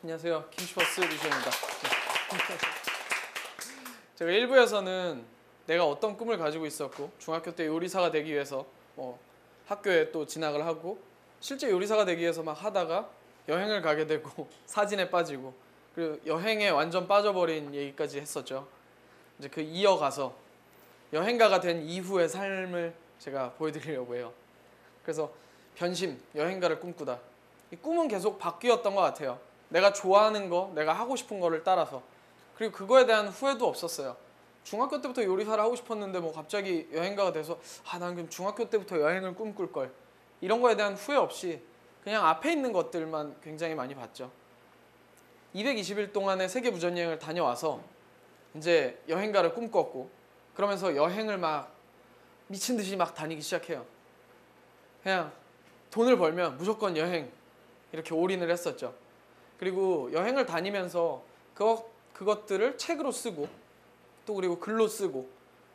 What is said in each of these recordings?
안녕하세요. 김치버스 류시입니다. 제가 1부에서는 내가 어떤 꿈을 가지고 있었고 중학교 때 요리사가 되기 위해서 학교에 또 진학을 하고 실제 요리사가 되기 위해서 막 하다가 여행을 가게 되고 사진에 빠지고 그리고 여행에 완전 빠져버린 얘기까지 했었죠. 이제 그 이어가서 여행가가 된 이후의 삶을 제가 보여드리려고 해요. 그래서 변심, 여행가를 꿈꾸다. 이 꿈은 계속 바뀌었던 것 같아요. 내가 좋아하는 거, 내가 하고 싶은 거를 따라서. 그리고 그거에 대한 후회도 없었어요. 중학교 때부터 요리사를 하고 싶었는데 뭐 갑자기 여행가가 돼서 난 그럼 중학교 때부터 여행을 꿈꿀 걸. 이런 거에 대한 후회 없이 그냥 앞에 있는 것들만 굉장히 많이 봤죠. 220일 동안의 세계 무전여행을 다녀와서 이제 여행가를 꿈꿨고 그러면서 여행을 막 미친 듯이 막 다니기 시작해요. 그냥 돈을 벌면 무조건 여행 이렇게 올인을 했었죠. 그리고 여행을 다니면서 그것들을 책으로 쓰고 또 그리고 글로 쓰고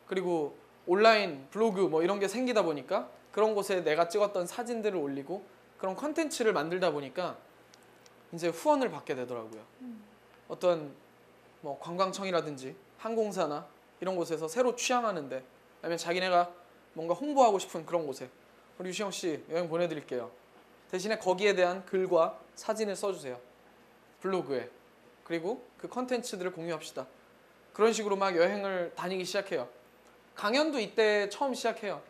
그리고 온라인 블로그 뭐 이런 게 생기다 보니까 그런 곳에 내가 찍었던 사진들을 올리고 그런 컨텐츠를 만들다 보니까 이제 후원을 받게 되더라고요. 어떤 뭐 관광청이라든지 항공사나 이런 곳에서 새로 취항하는데 아니면 자기네가 뭔가 홍보하고 싶은 그런 곳에 우리 유시영 씨 여행 보내드릴게요. 대신에 거기에 대한 글과 사진을 써주세요. 블로그에. 그리고 그 컨텐츠들을 공유합시다. 그런 식으로 막 여행을 다니기 시작해요. 강연도 이때 처음 시작해요.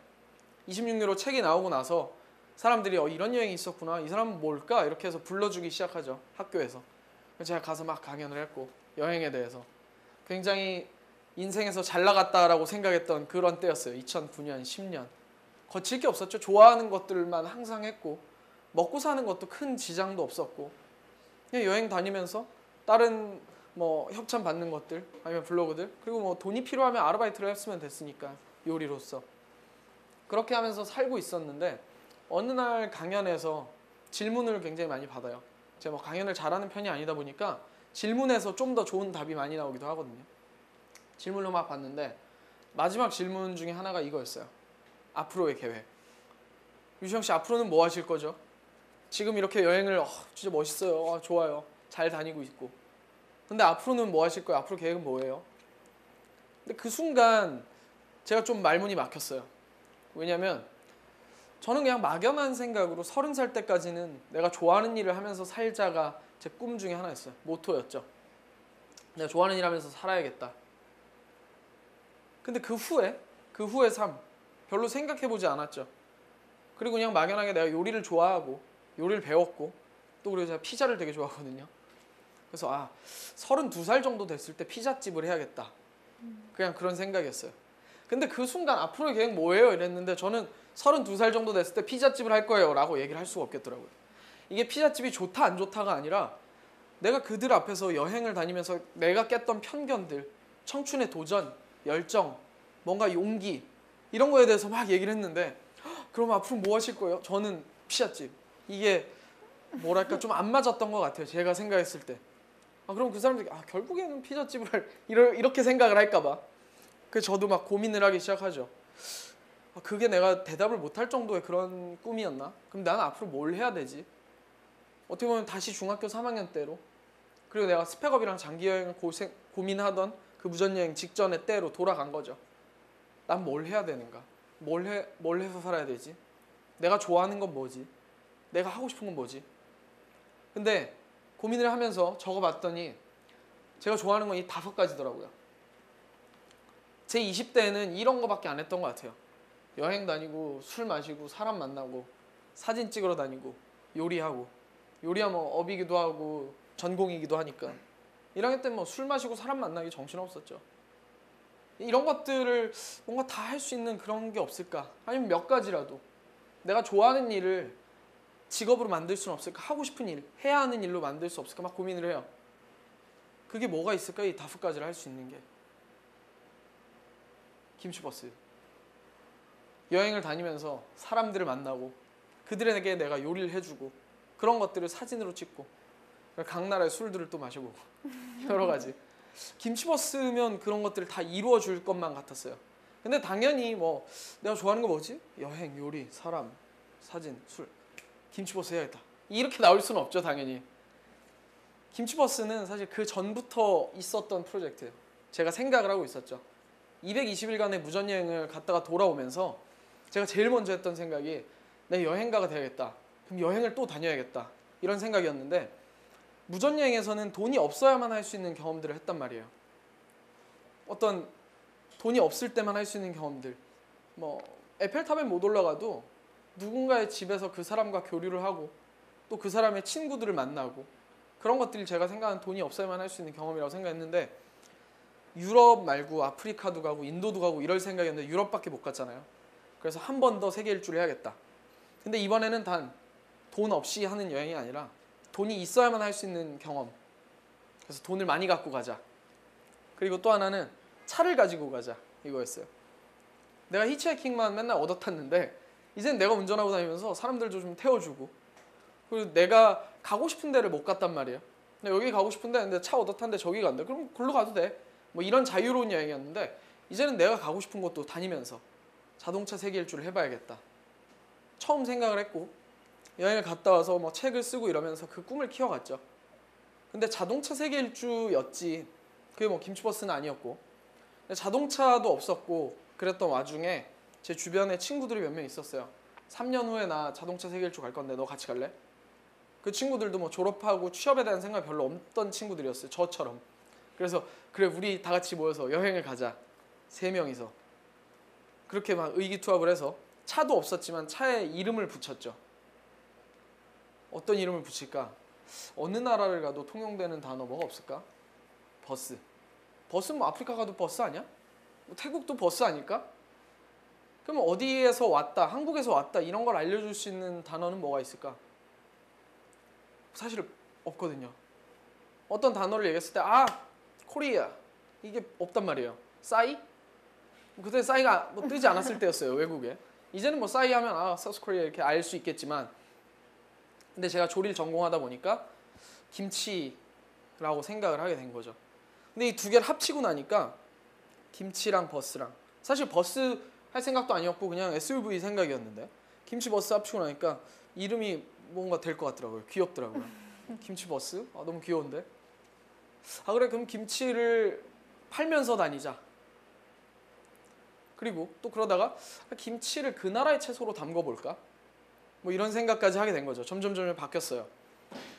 26유로 책이 나오고 나서 사람들이 이런 여행이 있었구나. 이 사람은 뭘까? 이렇게 해서 불러주기 시작하죠. 학교에서. 제가 가서 막 강연을 했고 여행에 대해서. 굉장히 인생에서 잘 나갔다라고 생각했던 그런 때였어요. 2009년, 10년. 거칠 게 없었죠. 좋아하는 것들만 항상 했고 먹고 사는 것도 큰 지장도 없었고 그냥 여행 다니면서 다른 뭐 협찬 받는 것들 아니면 블로그들 그리고 뭐 돈이 필요하면 아르바이트를 했으면 됐으니까 요리로서 그렇게 하면서 살고 있었는데 어느 날 강연에서 질문을 굉장히 많이 받아요. 제가 뭐 강연을 잘하는 편이 아니다 보니까 질문에서 좀 더 좋은 답이 많이 나오기도 하거든요. 질문을 막 봤는데 마지막 질문 중에 하나가 이거였어요. 앞으로의 계획. 유시영 씨 앞으로는 뭐 하실 거죠? 지금 이렇게 여행을 진짜 멋있어요. 좋아요. 잘 다니고 있고. 근데 앞으로는 뭐 하실 거예요? 앞으로 계획은 뭐예요? 근데 그 순간 제가 좀 말문이 막혔어요. 왜냐면 저는 그냥 막연한 생각으로 30살 때까지는 내가 좋아하는 일을 하면서 살자가 제 꿈 중에 하나였어요. 모토였죠. 내가 좋아하는 일 하면서 살아야겠다. 근데 그 후의 삶 별로 생각해보지 않았죠. 그리고 그냥 막연하게 내가 요리를 좋아하고 요리를 배웠고 또 그리고 제가 피자를 되게 좋아하거든요. 그래서 32살 정도 됐을 때 피자집을 해야겠다. 그냥 그런 생각이었어요. 근데 그 순간 앞으로의 계획 뭐예요? 이랬는데 저는 32살 정도 됐을 때 피자집을 할 거예요 라고 얘기를 할 수가 없겠더라고요. 이게 피자집이 좋다 안 좋다가 아니라 내가 그들 앞에서 여행을 다니면서 내가 깼던 편견들, 청춘의 도전, 열정, 뭔가 용기 이런 거에 대해서 막 얘기를 했는데 그럼 앞으로 뭐 하실 거예요? 저는 피자집. 이게 뭐랄까 좀 안 맞았던 것 같아요. 제가 생각했을 때. 그럼 그 사람들이 결국에는 피자집을 이렇게 생각을 할까 봐. 그래서 저도 막 고민을 하기 시작하죠. 그게 내가 대답을 못할 정도의 그런 꿈이었나? 그럼 나는 앞으로 뭘 해야 되지? 어떻게 보면 다시 중학교 3학년 때로 그리고 내가 스펙업이랑 장기여행을 고민하던 그 무전여행 직전의 때로 돌아간 거죠. 난 뭘 해야 되는가? 뭘 해서 살아야 되지? 내가 좋아하는 건 뭐지? 내가 하고 싶은 건 뭐지? 근데 고민을 하면서 적어봤더니 제가 좋아하는 건 이 5가지더라고요. 제 20대에는 이런 거밖에 안 했던 것 같아요. 여행 다니고 술 마시고 사람 만나고 사진 찍으러 다니고 요리하고 요리하면 업이기도 하고 전공이기도 하니까 1학년 때는 뭐 술 마시고 사람 만나기 정신없었죠. 이런 것들을 뭔가 다 할 수 있는 그런 게 없을까? 아니면 몇 가지라도 내가 좋아하는 일을 직업으로 만들 수는 없을까? 하고 싶은 일, 해야 하는 일로 만들 수 없을까? 막 고민을 해요. 그게 뭐가 있을까? 이 5가지를 할 수 있는 게. 김치버스. 여행을 다니면서 사람들을 만나고 그들에게 내가 요리를 해주고 그런 것들을 사진으로 찍고 각 나라의 술들을 또 마셔보고 여러 가지. 김치버스면 그런 것들을 다 이루어 줄 것만 같았어요. 근데 당연히 뭐 내가 좋아하는 거 뭐지? 여행, 요리, 사람, 사진, 술. 김치버스 해야겠다. 이렇게 나올 수는 없죠, 당연히. 김치버스는 사실 그 전부터 있었던 프로젝트예요. 제가 생각을 하고 있었죠. 220일간의 무전여행을 갔다가 돌아오면서 제가 제일 먼저 했던 생각이 내 여행가가 돼야겠다. 그럼 여행을 또 다녀야겠다. 이런 생각이었는데 무전여행에서는 돈이 없어야만 할 수 있는 경험들을 했단 말이에요. 어떤 돈이 없을 때만 할 수 있는 경험들. 뭐 에펠탑에 못 올라가도 누군가의 집에서 그 사람과 교류를 하고 또 그 사람의 친구들을 만나고 그런 것들이 제가 생각하는 돈이 없어야만 할 수 있는 경험이라고 생각했는데 유럽 말고 아프리카도 가고 인도도 가고 이럴 생각이었는데 유럽밖에 못 갔잖아요. 그래서 한 번 더 세계 일주를 해야겠다. 근데 이번에는 단 돈 없이 하는 여행이 아니라 돈이 있어야만 할 수 있는 경험. 그래서 돈을 많이 갖고 가자. 그리고 또 하나는 차를 가지고 가자. 이거였어요. 내가 히치하이킹만 맨날 얻어 탔는데 이젠 내가 운전하고 다니면서 사람들도 좀 태워주고 그리고 내가 가고 싶은 데를 못 갔단 말이에요. 근데 여기 가고 싶은데 근데 차 얻어 탔는데 저기 간대. 그럼 글로 가도 돼. 뭐 이런 자유로운 여행이었는데 이제는 내가 가고 싶은 곳도 다니면서 자동차 세계 일주를 해봐야겠다. 처음 생각을 했고 여행을 갔다 와서 뭐 책을 쓰고 이러면서 그 꿈을 키워갔죠. 근데 자동차 세계 일주였지 그게 뭐 김치버스는 아니었고 자동차도 없었고 그랬던 와중에 제 주변에 친구들이 몇 명 있었어요. 3년 후에 나 자동차 세계 일주 갈 건데 너 같이 갈래? 그 친구들도 뭐 졸업하고 취업에 대한 생각이 별로 없던 친구들이었어요. 저처럼. 그래서 그래 우리 다 같이 모여서 여행을 가자. 3명이서. 그렇게 막 의기투합을 해서 차도 없었지만 차에 이름을 붙였죠. 어떤 이름을 붙일까? 어느 나라를 가도 통용되는 단어 뭐가 없을까? 버스. 버스는 뭐 아프리카 가도 버스 아니야? 뭐 태국도 버스 아닐까? 그럼 어디에서 왔다, 한국에서 왔다 이런 걸 알려줄 수 있는 단어는 뭐가 있을까? 사실 없거든요. 어떤 단어를 얘기했을 때 코리아 이게 없단 말이에요. 싸이? 그때 싸이가 뭐 뜨지 않았을 때였어요. 외국에. 이제는 뭐 싸이 하면 사우스 코리아 이렇게 알 수 있겠지만 근데 제가 조리를 전공하다 보니까 김치라고 생각을 하게 된 거죠. 근데 이 두 개를 합치고 나니까 김치랑 버스랑 사실 버스 할 생각도 아니었고 그냥 SUV 생각이었는데 김치버스 합치고 나니까 이름이 뭔가 될 것 같더라고요. 귀엽더라고요. 김치버스? 너무 귀여운데? 그래 그럼 김치를 팔면서 다니자. 그리고 또 그러다가 김치를 그 나라의 채소로 담궈볼까? 뭐 이런 생각까지 하게 된 거죠. 점점 바뀌었어요.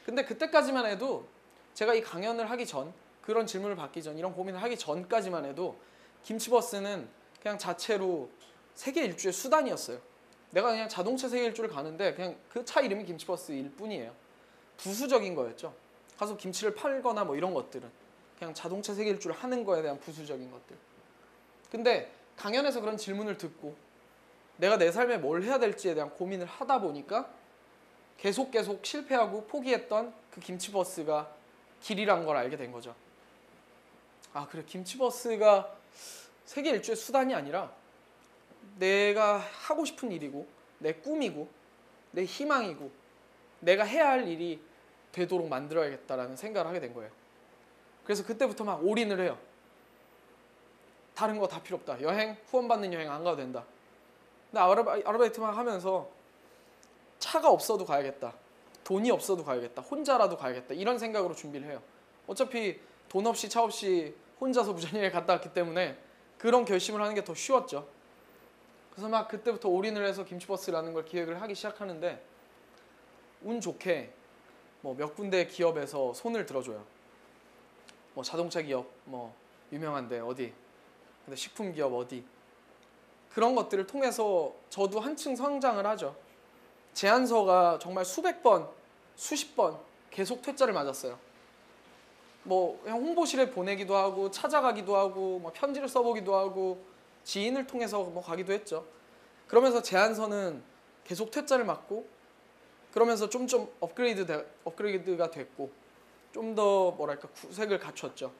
근데 그때까지만 해도 제가 이 강연을 하기 전 그런 질문을 받기 전 이런 고민을 하기 전까지만 해도 김치버스는 그냥 자체로 세계 일주의 수단이었어요. 내가 그냥 자동차 세계 일주를 가는데 그냥 그 차 이름이 김치버스일 뿐이에요. 부수적인 거였죠. 가서 김치를 팔거나 뭐 이런 것들은 그냥 자동차 세계 일주를 하는 거에 대한 부수적인 것들. 근데 강연에서 그런 질문을 듣고 내가 내 삶에 뭘 해야 될지에 대한 고민을 하다 보니까 계속 실패하고 포기했던 그 김치버스가 길이란 걸 알게 된 거죠. 그래 김치버스가 세계 일주의 수단이 아니라 내가 하고 싶은 일이고 내 꿈이고 내 희망이고 내가 해야 할 일이 되도록 만들어야겠다라는 생각을 하게 된 거예요. 그래서 그때부터 막 올인을 해요. 다른 거 다 필요 없다. 여행, 후원받는 여행 안 가도 된다. 근데 아르바이트만 하면서 차가 없어도 가야겠다. 돈이 없어도 가야겠다. 혼자라도 가야겠다. 이런 생각으로 준비를 해요. 어차피 돈 없이 차 없이 혼자서 무전여행 갔다 왔기 때문에 그런 결심을 하는 게 더 쉬웠죠. 그래서 막 그때부터 올인을 해서 김치버스라는 걸 기획을 하기 시작하는데 운 좋게 뭐 몇 군데 기업에서 손을 들어줘요. 뭐 자동차 기업 뭐 유명한데 어디 근데 식품 기업 어디 그런 것들을 통해서 저도 한층 성장을 하죠. 제안서가 정말 수백 번, 수십 번 계속 퇴짜를 맞았어요. 뭐 그냥 홍보실에 보내기도 하고 찾아가기도 하고 뭐 편지를 써보기도 하고 지인을 통해서 뭐 가기도 했죠. 그러면서 제안서는 계속 퇴짜를 맞고 그러면서 좀 업그레이드가 됐고 좀 더 뭐랄까 구색을 갖췄죠.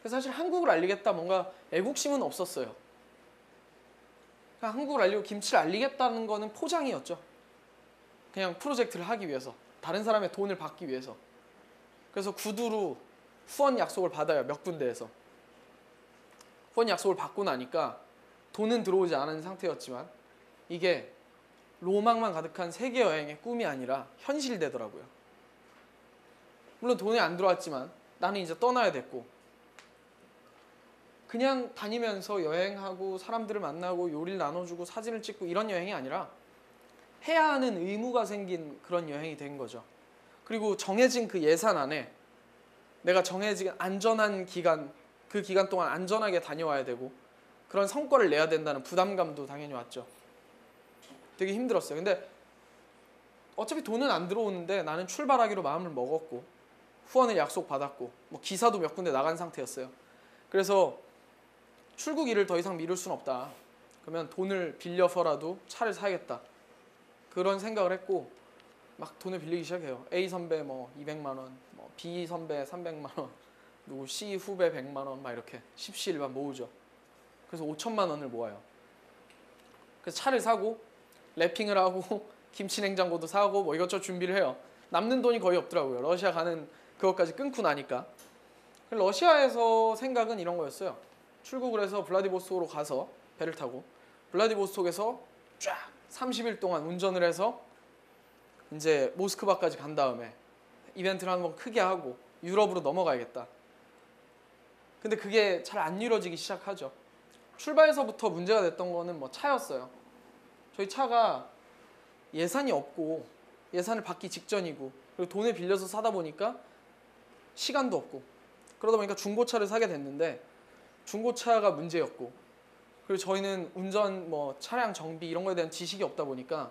그래서 사실 한국을 알리겠다 뭔가 애국심은 없었어요. 그냥 한국을 알리고 김치를 알리겠다는 거는 포장이었죠. 그냥 프로젝트를 하기 위해서 다른 사람의 돈을 받기 위해서. 그래서 구두로 후원 약속을 받아요. 몇 군데에서. 후원 약속을 받고 나니까 돈은 들어오지 않은 상태였지만 이게 로망만 가득한 세계 여행의 꿈이 아니라 현실되더라고요. 물론 돈이 안 들어왔지만 나는 이제 떠나야 됐고 그냥 다니면서 여행하고 사람들을 만나고 요리를 나눠주고 사진을 찍고 이런 여행이 아니라 해야 하는 의무가 생긴 그런 여행이 된 거죠. 그리고 정해진 그 예산 안에 내가 정해진 안전한 기간, 그 기간 동안 안전하게 다녀와야 되고 그런 성과를 내야 된다는 부담감도 당연히 왔죠. 되게 힘들었어요. 근데 어차피 돈은 안 들어오는데 나는 출발하기로 마음을 먹었고 후원을 약속받았고 뭐 기사도 몇 군데 나간 상태였어요. 그래서 출국 일을 더 이상 미룰 수는 없다. 그러면 돈을 빌려서라도 차를 사야겠다. 그런 생각을 했고 막 돈을 빌리기 시작해요. A 선배 뭐 200만 원, 뭐 B 선배 300만 원, 누구 C 후배 100만 원 막 이렇게 십시일반 모으죠. 그래서 5천만 원을 모아요. 그래서 차를 사고 랩핑을 하고 김치 냉장고도 사고 뭐 이것저것 준비를 해요. 남는 돈이 거의 없더라고요. 러시아 가는 그것까지 끊고 나니까. 러시아에서 생각은 이런 거였어요. 출국을 해서 블라디보스토크로 가서 배를 타고 블라디보스톡에서 쫙 30일 동안 운전을 해서 이제 모스크바까지 간 다음에 이벤트를 한번 크게 하고 유럽으로 넘어가야겠다. 근데 그게 잘 안 이루어지기 시작하죠. 출발에서부터 문제가 됐던 거는 뭐 차였어요. 저희 차가 예산이 없고 예산을 받기 직전이고 그리고 돈을 빌려서 사다 보니까 시간도 없고 그러다 보니까 중고차를 사게 됐는데 중고차가 문제였고 그리고 저희는 운전 뭐 차량 정비 이런 거에 대한 지식이 없다 보니까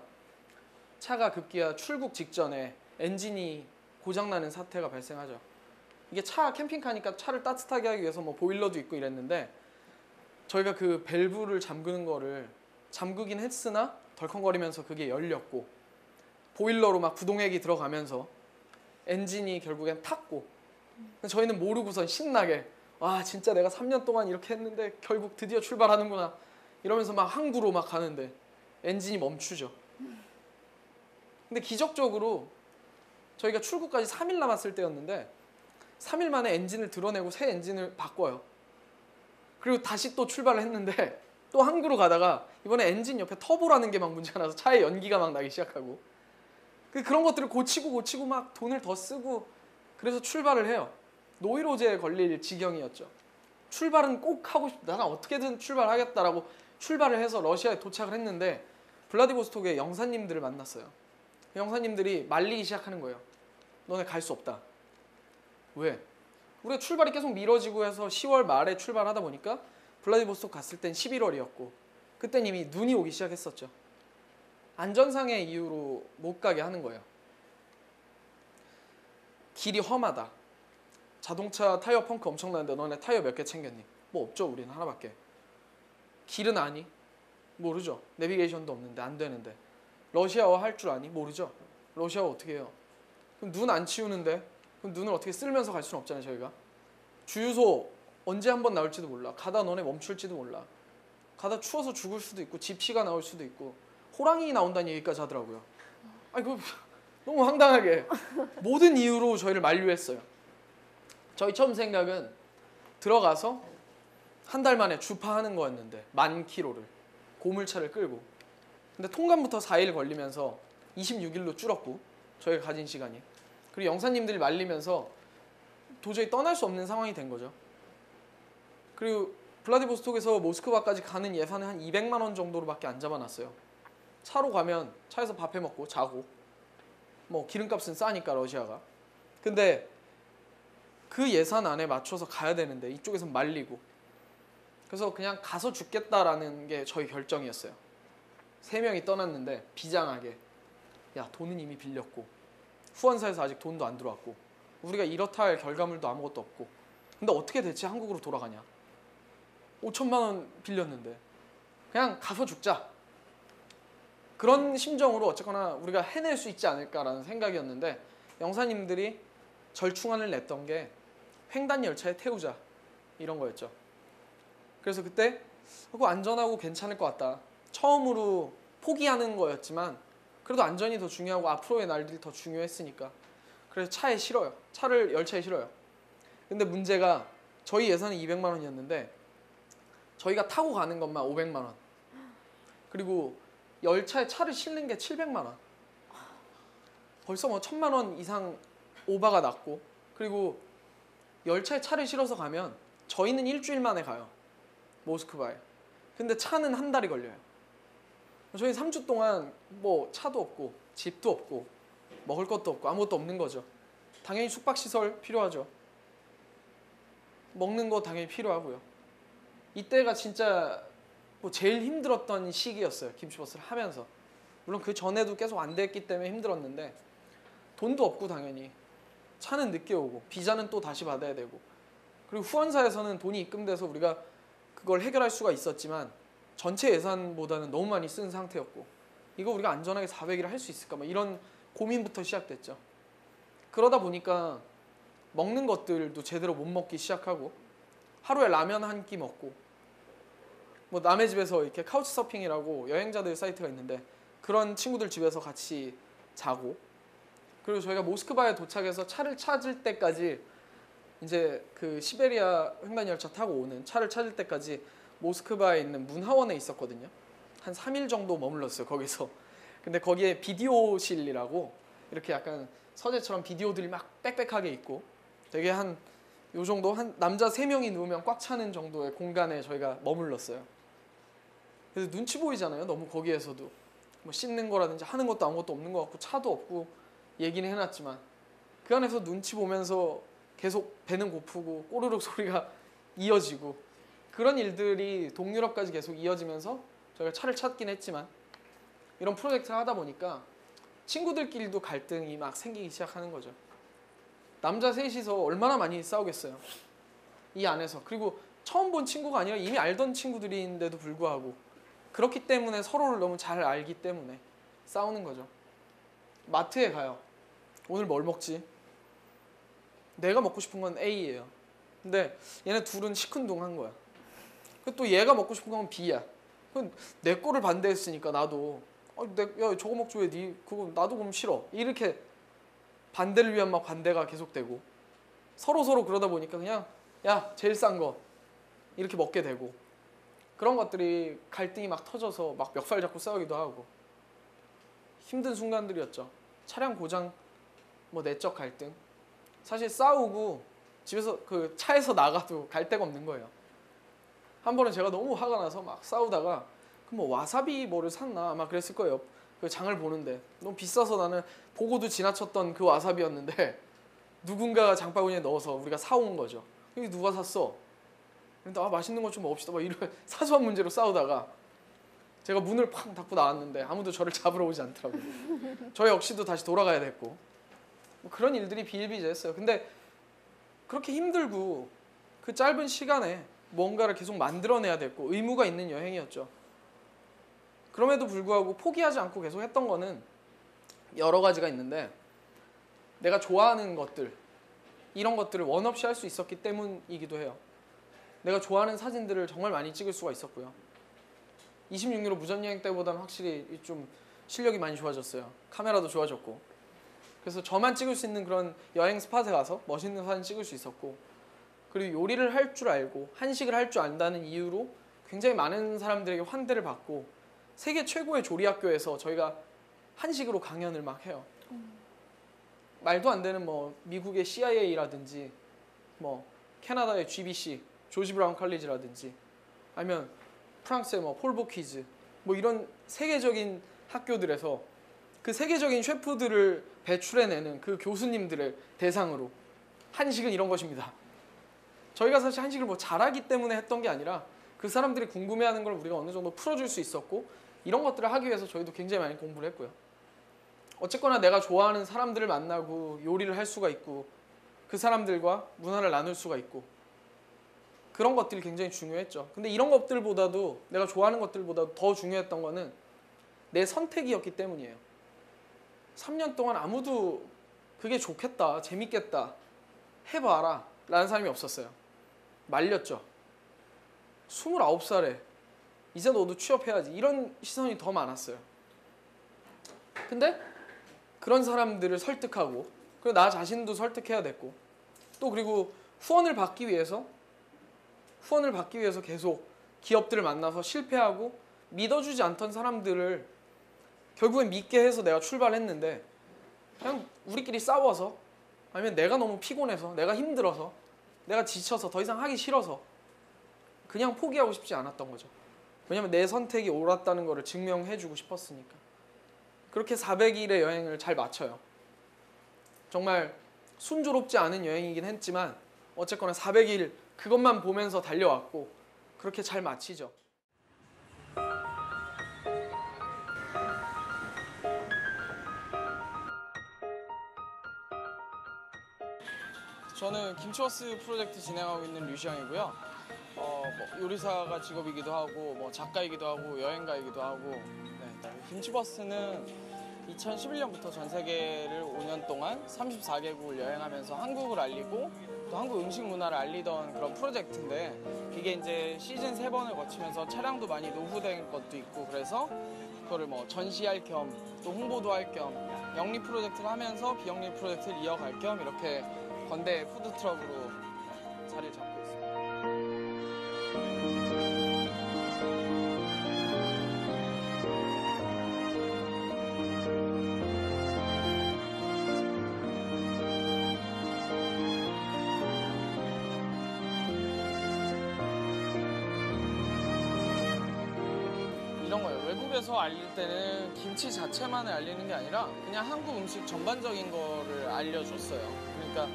차가 급기야 출국 직전에 엔진이 고장나는 사태가 발생하죠. 이게 차 캠핑카니까 차를 따뜻하게 하기 위해서 뭐 보일러도 있고 이랬는데 저희가 그 밸브를 잠그는 거를 잠그긴 했으나 덜컹거리면서 그게 열렸고 보일러로 막 구동액이 들어가면서 엔진이 결국엔 탔고 저희는 모르고선 신나게 와 진짜 내가 3년 동안 이렇게 했는데 결국 드디어 출발하는구나 이러면서 막 항구로 막 가는데 엔진이 멈추죠. 근데 기적적으로 저희가 출국까지 3일 남았을 때였는데 3일 만에 엔진을 드러내고 새 엔진을 바꿔요. 그리고 다시 또 출발을 했는데 또 항구로 가다가 이번에 엔진 옆에 터보라는 게 막 문제가 나서 차에 연기가 막 나기 시작하고 그런 것들을 고치고 막 돈을 더 쓰고 그래서 출발을 해요. 노이로제에 걸릴 지경이었죠. 출발은 꼭 하고 싶다. 나는 어떻게든 출발하겠다라고 출발을 해서 러시아에 도착을 했는데 블라디보스톡에 영사님들을 만났어요. 영사님들이 말리기 시작하는 거예요. 너네 갈 수 없다. 왜? 우리가 출발이 계속 미뤄지고 해서 10월 말에 출발하다 보니까 블라디보스톡 갔을 땐 11월이었고 그땐 이미 눈이 오기 시작했었죠. 안전상의 이유로 못 가게 하는 거예요. 길이 험하다. 자동차 타이어 펑크 엄청나는데 너네 타이어 몇 개 챙겼니? 뭐 없죠. 우리는 하나밖에. 길은 아니? 모르죠. 내비게이션도 없는데 안 되는데. 러시아어 할 줄 아니? 모르죠. 러시아어 어떻게 해요? 그럼 눈 안 치우는데? 그럼 눈을 어떻게 쓸면서 갈 수는 없잖아요. 저희가. 주유소 언제 한번 나올지도 몰라. 가다 너네 멈출지도 몰라. 가다 추워서 죽을 수도 있고 집시가 나올 수도 있고 호랑이 나온다는 얘기까지 하더라고요. 아니 그 너무 황당하게 모든 이유로 저희를 만류했어요. 저희 처음 생각은 들어가서 한 달 만에 주파하는 거였는데 10,000km를 고물차를 끌고 근데 통관부터 4일 걸리면서 26일로 줄었고 저희가 가진 시간이 그리고 영사님들이 말리면서 도저히 떠날 수 없는 상황이 된 거죠. 그리고 블라디보스톡에서 모스크바까지 가는 예산은 한 200만 원 정도로밖에 안 잡아놨어요. 차로 가면 차에서 밥 해먹고 자고 뭐 기름값은 싸니까 러시아가 근데 그 예산 안에 맞춰서 가야 되는데 이쪽에선 말리고 그래서 그냥 가서 죽겠다라는 게 저희 결정이었어요. 3명이 떠났는데 비장하게 야 돈은 이미 빌렸고 후원사에서 아직 돈도 안 들어왔고 우리가 이렇다 할 결과물도 아무것도 없고 근데 어떻게 대체 한국으로 돌아가냐 5천만 원 빌렸는데 그냥 가서 죽자 그런 심정으로 어쨌거나 우리가 해낼 수 있지 않을까라는 생각이었는데 영사님들이 절충안을 냈던 게 횡단 열차에 태우자 이런 거였죠. 그래서 그때 그거 안전하고 괜찮을 것 같다. 처음으로 포기하는 거였지만 그래도 안전이 더 중요하고 앞으로의 날들이 더 중요했으니까 그래서 차에 실어요. 차를 열차에 실어요. 근데 문제가 저희 예산이 200만 원이었는데 저희가 타고 가는 것만 500만 원 그리고 열차에 차를 실는 게 700만 원 벌써 뭐 1,000만 원 이상 오바가 났고 그리고 열차에 차를 실어서 가면 저희는 일주일 만에 가요. 모스크바에. 근데 차는 한 달이 걸려요. 저희 3주 동안 뭐 차도 없고 집도 없고 먹을 것도 없고 아무것도 없는 거죠. 당연히 숙박시설 필요하죠. 먹는 거 당연히 필요하고요. 이때가 진짜 뭐 제일 힘들었던 시기였어요. 김치버스를 하면서. 물론 그 전에도 계속 안 됐기 때문에 힘들었는데 돈도 없고 당연히 차는 늦게 오고 비자는 또 다시 받아야 되고 그리고 후원사에서는 돈이 입금돼서 우리가 그걸 해결할 수가 있었지만 전체 예산보다는 너무 많이 쓴 상태였고 이거 우리가 안전하게 400일 할 수 있을까 막 이런 고민부터 시작됐죠. 그러다 보니까 먹는 것들도 제대로 못 먹기 시작하고 하루에 라면 한 끼 먹고 뭐 남의 집에서 이렇게 카우치 서핑이라고 여행자들 사이트가 있는데 그런 친구들 집에서 같이 자고 그리고 저희가 모스크바에 도착해서 차를 찾을 때까지 이제 그 시베리아 횡단 열차 타고 오는 차를 찾을 때까지 모스크바에 있는 문화원에 있었거든요. 한 3일 정도 머물렀어요. 거기서. 근데 거기에 비디오실이라고 이렇게 약간 서재처럼 비디오들이 막 빽빽하게 있고 되게 한 요 정도 한 남자 3명이 누우면 꽉 차는 정도의 공간에 저희가 머물렀어요. 그래서 눈치 보이잖아요. 너무 거기에서도 뭐 씻는 거라든지 하는 것도 아무것도 없는 것 같고 차도 없고 얘기는 해놨지만 그 안에서 눈치 보면서 계속 배는 고프고 꼬르륵 소리가 이어지고 그런 일들이 동유럽까지 계속 이어지면서 저희가 차를 찾긴 했지만 이런 프로젝트를 하다 보니까 친구들끼리도 갈등이 막 생기기 시작하는 거죠. 남자 셋이서 얼마나 많이 싸우겠어요. 이 안에서. 그리고 처음 본 친구가 아니라 이미 알던 친구들인데도 불구하고 그렇기 때문에 서로를 너무 잘 알기 때문에 싸우는 거죠. 마트에 가요. 오늘 뭘 먹지? 내가 먹고 싶은 건 A예요. 근데 얘네 둘은 시큰둥한 거야. 또 얘가 먹고 싶은 건 B야. 내 거를 반대했으니까 나도 야 저거 먹지 왜 니 그거 나도 그럼 싫어. 이렇게 반대를 위한 막 반대가 계속되고 서로 그러다 보니까 그냥 야 제일 싼 거 이렇게 먹게 되고 그런 것들이 갈등이 막 터져서 막 멱살 잡고 싸우기도 하고 힘든 순간들이었죠. 차량 고장, 뭐 내적 갈등. 사실 싸우고 집에서 그 차에서 나가도 갈 데가 없는 거예요. 한 번은 제가 너무 화가 나서 막 싸우다가 그 뭐 와사비 뭐를 샀나 아마 그랬을 거예요. 그 장을 보는데 너무 비싸서 나는 보고도 지나쳤던 그 와사비였는데 누군가가 장바구니에 넣어서 우리가 사온 거죠. 이게 누가 샀어? 근데 맛있는 거 좀 먹읍시다. 막 이런 사소한 문제로 싸우다가 제가 문을 팡 닫고 나왔는데 아무도 저를 잡으러 오지 않더라고요. 저 역시도 다시 돌아가야 됐고 뭐 그런 일들이 비일비재했어요. 근데 그렇게 힘들고 그 짧은 시간에 뭔가를 계속 만들어내야 됐고 의무가 있는 여행이었죠. 그럼에도 불구하고 포기하지 않고 계속 했던 거는 여러 가지가 있는데 내가 좋아하는 것들 이런 것들을 원 없이 할 수 있었기 때문이기도 해요. 내가 좋아하는 사진들을 정말 많이 찍을 수가 있었고요. 26유로 무전여행 때보다는 확실히 좀 실력이 많이 좋아졌어요. 카메라도 좋아졌고 그래서 저만 찍을 수 있는 그런 여행 스팟에 가서 멋있는 사진 찍을 수 있었고 그리고 요리를 할 줄 알고 한식을 할 줄 안다는 이유로 굉장히 많은 사람들에게 환대를 받고 세계 최고의 조리학교에서 저희가 한식으로 강연을 막 해요. 말도 안 되는 뭐 미국의 CIA라든지 뭐 캐나다의 GBC 조지 브라운 칼리지라든지 아니면 프랑스의 뭐 폴 보키즈 뭐 이런 세계적인 학교들에서 그 세계적인 셰프들을 배출해내는 그 교수님들을 대상으로 한식은 이런 것입니다. 저희가 사실 한식을 뭐 잘하기 때문에 했던 게 아니라 그 사람들이 궁금해하는 걸 우리가 어느 정도 풀어줄 수 있었고 이런 것들을 하기 위해서 저희도 굉장히 많이 공부를 했고요. 어쨌거나 내가 좋아하는 사람들을 만나고 요리를 할 수가 있고 그 사람들과 문화를 나눌 수가 있고 그런 것들이 굉장히 중요했죠. 근데 이런 것들보다도 내가 좋아하는 것들보다도 더 중요했던 거는 내 선택이었기 때문이에요. 3년 동안 아무도 그게 좋겠다, 재밌겠다, 해봐라 라는 사람이 없었어요. 말렸죠. 29살에 이제 너도 취업해야지 이런 시선이 더 많았어요. 근데 그런 사람들을 설득하고 그리고 나 자신도 설득해야 됐고 또 그리고 후원을 받기 위해서 계속 기업들을 만나서 실패하고 믿어주지 않던 사람들을 결국엔 믿게 해서 내가 출발했는데 그냥 우리끼리 싸워서 아니면 내가 너무 피곤해서, 내가 힘들어서, 내가 지쳐서 더 이상 하기 싫어서 그냥 포기하고 싶지 않았던 거죠. 왜냐면 내 선택이 옳았다는 거를 증명해주고 싶었으니까. 그렇게 400일의 여행을 잘 마쳐요. 정말 순조롭지 않은 여행이긴 했지만 어쨌거나 400일 그것만 보면서 달려왔고 그렇게 잘 마치죠. 저는 김치버스 프로젝트 진행하고 있는 류시영이고요. 뭐 요리사가 직업이기도 하고 뭐 작가이기도 하고 여행가이기도 하고. 네. 김치버스는 2011년부터 전 세계를 5년 동안 34개국을 여행하면서 한국을 알리고 또 한국 음식 문화를 알리던 그런 프로젝트인데, 이게 이제 시즌 3번을 거치면서 차량도 많이 노후된 것도 있고, 그래서 그거를 뭐 전시할 겸 또 홍보도 할 겸 영리 프로젝트를 하면서 비영리 프로젝트를 이어갈 겸 이렇게 건대 푸드트럭으로 자리를 잡고 있습니다. 이런 거예요. 외국에서 알릴 때는 김치 자체만을 알리는 게 아니라 그냥 한국 음식 전반적인 거를 알려줬어요. 그러니까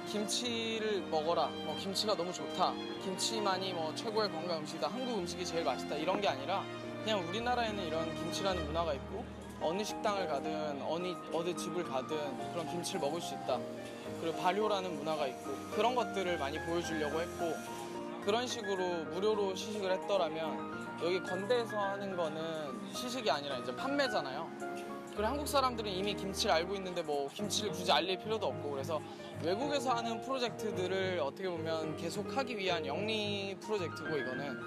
김치를 먹어라, 뭐 김치가 너무 좋다, 김치만이 뭐 최고의 건강 음식이다, 한국 음식이 제일 맛있다, 이런 게 아니라 그냥 우리나라에는 이런 김치라는 문화가 있고 어느 식당을 가든 어느 집을 가든 그런 김치를 먹을 수 있다, 그리고 발효라는 문화가 있고, 그런 것들을 많이 보여주려고 했고, 그런 식으로 무료로 시식을 했더라면, 여기 건대에서 하는 거는 시식이 아니라 이제 판매잖아요. 그리고 한국 사람들은 이미 김치를 알고 있는데 뭐 김치를 굳이 알릴 필요도 없고, 그래서 외국에서 하는 프로젝트들을 어떻게 보면 계속하기 위한 영리 프로젝트고, 이거는.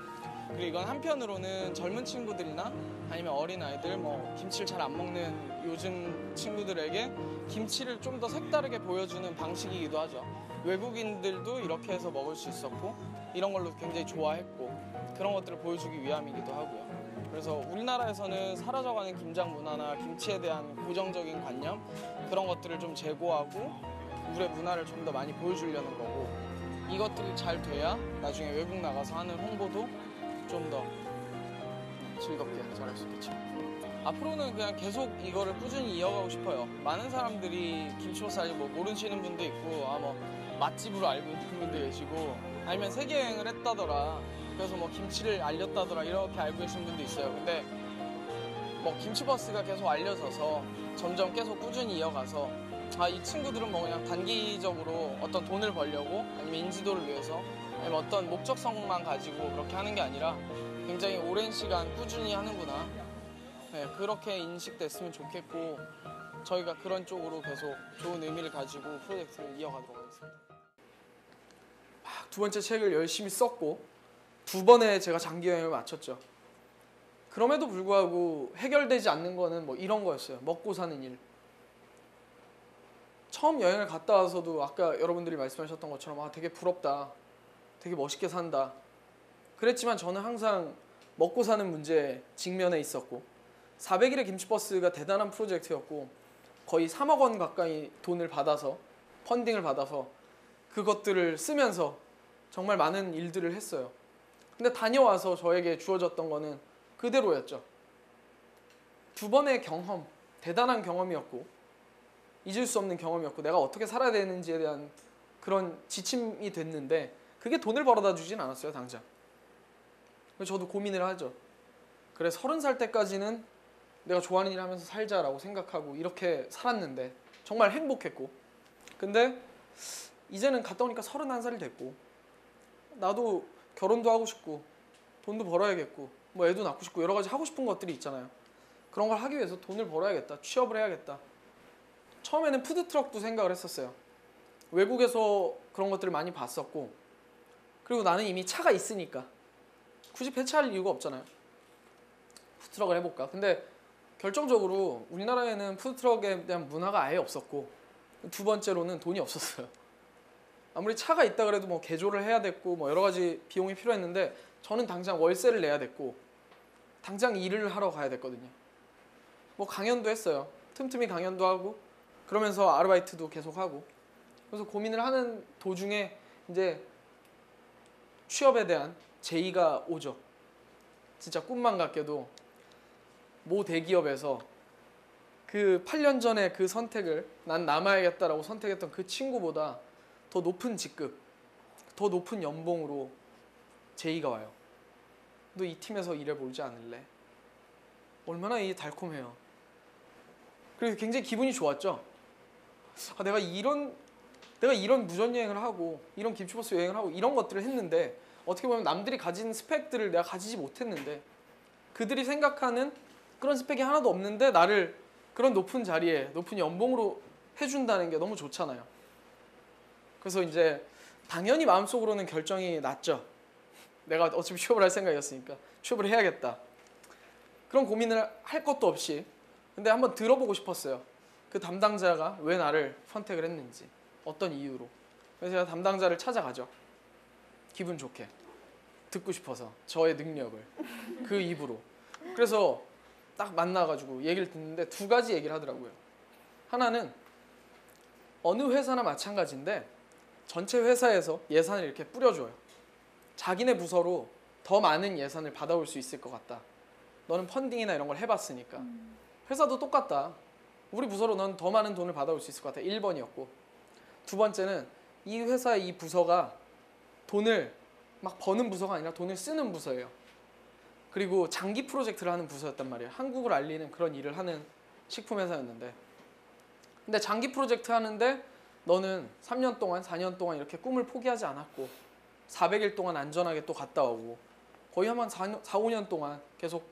그리고 이건 한편으로는 젊은 친구들이나 아니면 어린아이들, 뭐 김치를 잘 안 먹는 요즘 친구들에게 김치를 좀 더 색다르게 보여주는 방식이기도 하죠. 외국인들도 이렇게 해서 먹을 수 있었고 이런 걸로 굉장히 좋아했고, 그런 것들을 보여주기 위함이기도 하고요. 그래서 우리나라에서는 사라져가는 김장 문화나 김치에 대한 고정적인 관념, 그런 것들을 좀 제고하고 우리의 문화를 좀 더 많이 보여주려는 거고, 이것들이 잘 돼야 나중에 외국 나가서 하는 홍보도 좀 더 즐겁게 잘할 수 있겠죠. 앞으로는 그냥 계속 이거를 꾸준히 이어가고 싶어요. 많은 사람들이 김치버스 아직 뭐 모르시는 분도 있고, 뭐 맛집으로 알고 있는 분도 계시고, 아니면 세계 여행을 했다더라, 그래서 뭐 김치를 알렸다더라, 이렇게 알고 계신 분도 있어요. 근데 뭐 김치버스가 계속 알려져서 점점 계속 꾸준히 이어가서, 이 친구들은 뭐 그냥 단기적으로 어떤 돈을 벌려고 아니면 인지도를 위해서 아니면 어떤 목적성만 가지고 그렇게 하는 게 아니라 굉장히 오랜 시간 꾸준히 하는구나, 네, 그렇게 인식됐으면 좋겠고, 저희가 그런 쪽으로 계속 좋은 의미를 가지고 프로젝트를 이어가도록 하겠습니다. 두 번째 책을 열심히 썼고 2번의 제가 장기 여행을 마쳤죠. 그럼에도 불구하고 해결되지 않는 거는 뭐 이런 거였어요. 먹고 사는 일. 처음 여행을 갔다 와서도 아까 여러분들이 말씀하셨던 것처럼 되게 부럽다, 되게 멋있게 산다, 그랬지만 저는 항상 먹고 사는 문제에 직면해 있었고, 400일의 김치버스가 대단한 프로젝트였고 거의 3억 원 가까이 돈을 받아서, 펀딩을 받아서 그것들을 쓰면서 정말 많은 일들을 했어요. 근데 다녀와서 저에게 주어졌던 거는 그대로였죠. 2번의 경험, 대단한 경험이었고 잊을 수 없는 경험이었고, 내가 어떻게 살아야 되는지에 대한 그런 지침이 됐는데, 그게 돈을 벌어다 주진 않았어요, 당장. 그래서 저도 고민을 하죠. 그래, 30살 때까지는 내가 좋아하는 일 하면서 살자라고 생각하고 이렇게 살았는데 정말 행복했고, 근데 이제는 갔다 오니까 31살이 됐고, 나도 결혼도 하고 싶고 돈도 벌어야겠고 뭐 애도 낳고 싶고 여러 가지 하고 싶은 것들이 있잖아요. 그런 걸 하기 위해서 돈을 벌어야겠다, 취업을 해야겠다. 처음에는 푸드트럭도 생각을 했었어요. 외국에서 그런 것들을 많이 봤었고, 그리고 나는 이미 차가 있으니까 굳이 폐차할 이유가 없잖아요. 푸드트럭을 해볼까. 근데 결정적으로 우리나라에는 푸드트럭에 대한 문화가 아예 없었고, 2번째로는 돈이 없었어요. 아무리 차가 있다 그래도 뭐 개조를 해야 됐고 뭐 여러 가지 비용이 필요했는데, 저는 당장 월세를 내야 됐고 당장 일을 하러 가야 됐거든요. 뭐 강연도 했어요. 틈틈이 강연도 하고 그러면서 아르바이트도 계속 하고, 그래서 고민을 하는 도중에 이제 취업에 대한 제의가 오죠. 진짜 꿈만 같게도 모 대기업에서 그 8년 전에 그 선택을 난 남아야겠다라고 선택했던 그 친구보다 더 높은 직급, 더 높은 연봉으로 제의가 와요. 너 이 팀에서 일해보지 않을래? 얼마나 이 달콤해요. 그래서 굉장히 기분이 좋았죠. 아, 내가 이런 무전여행을 하고 이런 김치버스 여행을 하고 이런 것들을 했는데 어떻게 보면 남들이 가진 스펙들을 내가 가지지 못했는데 그들이 생각하는 그런 스펙이 하나도 없는데 나를 그런 높은 자리에 높은 연봉으로 해준다는 게 너무 좋잖아요. 그래서 이제 당연히 마음속으로는 결정이 났죠. 내가 어차피 취업을 할 생각이었으니까 취업을 해야겠다. 그런 고민을 할 것도 없이 근데 한번 들어보고 싶었어요. 그 담당자가 왜 나를 선택을 했는지 어떤 이유로. 그래서 제가 담당자를 찾아가죠. 기분 좋게 듣고 싶어서 저의 능력을 그 입으로. 그래서 딱 만나가지고 얘기를 듣는데 두 가지 얘기를 하더라고요. 하나는 어느 회사나 마찬가지인데 전체 회사에서 예산을 이렇게 뿌려줘요. 자기네 부서로 더 많은 예산을 받아올 수 있을 것 같다. 너는 펀딩이나 이런 걸 해봤으니까. 회사도 똑같다. 우리 부서로 넌 더 많은 돈을 받아올 수 있을 것 같아. 1번이었고. 두 번째는 이 회사의 이 부서가 돈을 막 버는 부서가 아니라 돈을 쓰는 부서예요. 그리고 장기 프로젝트를 하는 부서였단 말이에요. 한국을 알리는 그런 일을 하는 식품 회사였는데 근데 장기 프로젝트 하는데 너는 3년 동안 4년 동안 이렇게 꿈을 포기하지 않았고 400일 동안 안전하게 또 갔다 오고 거의 한 4, 5년 동안 계속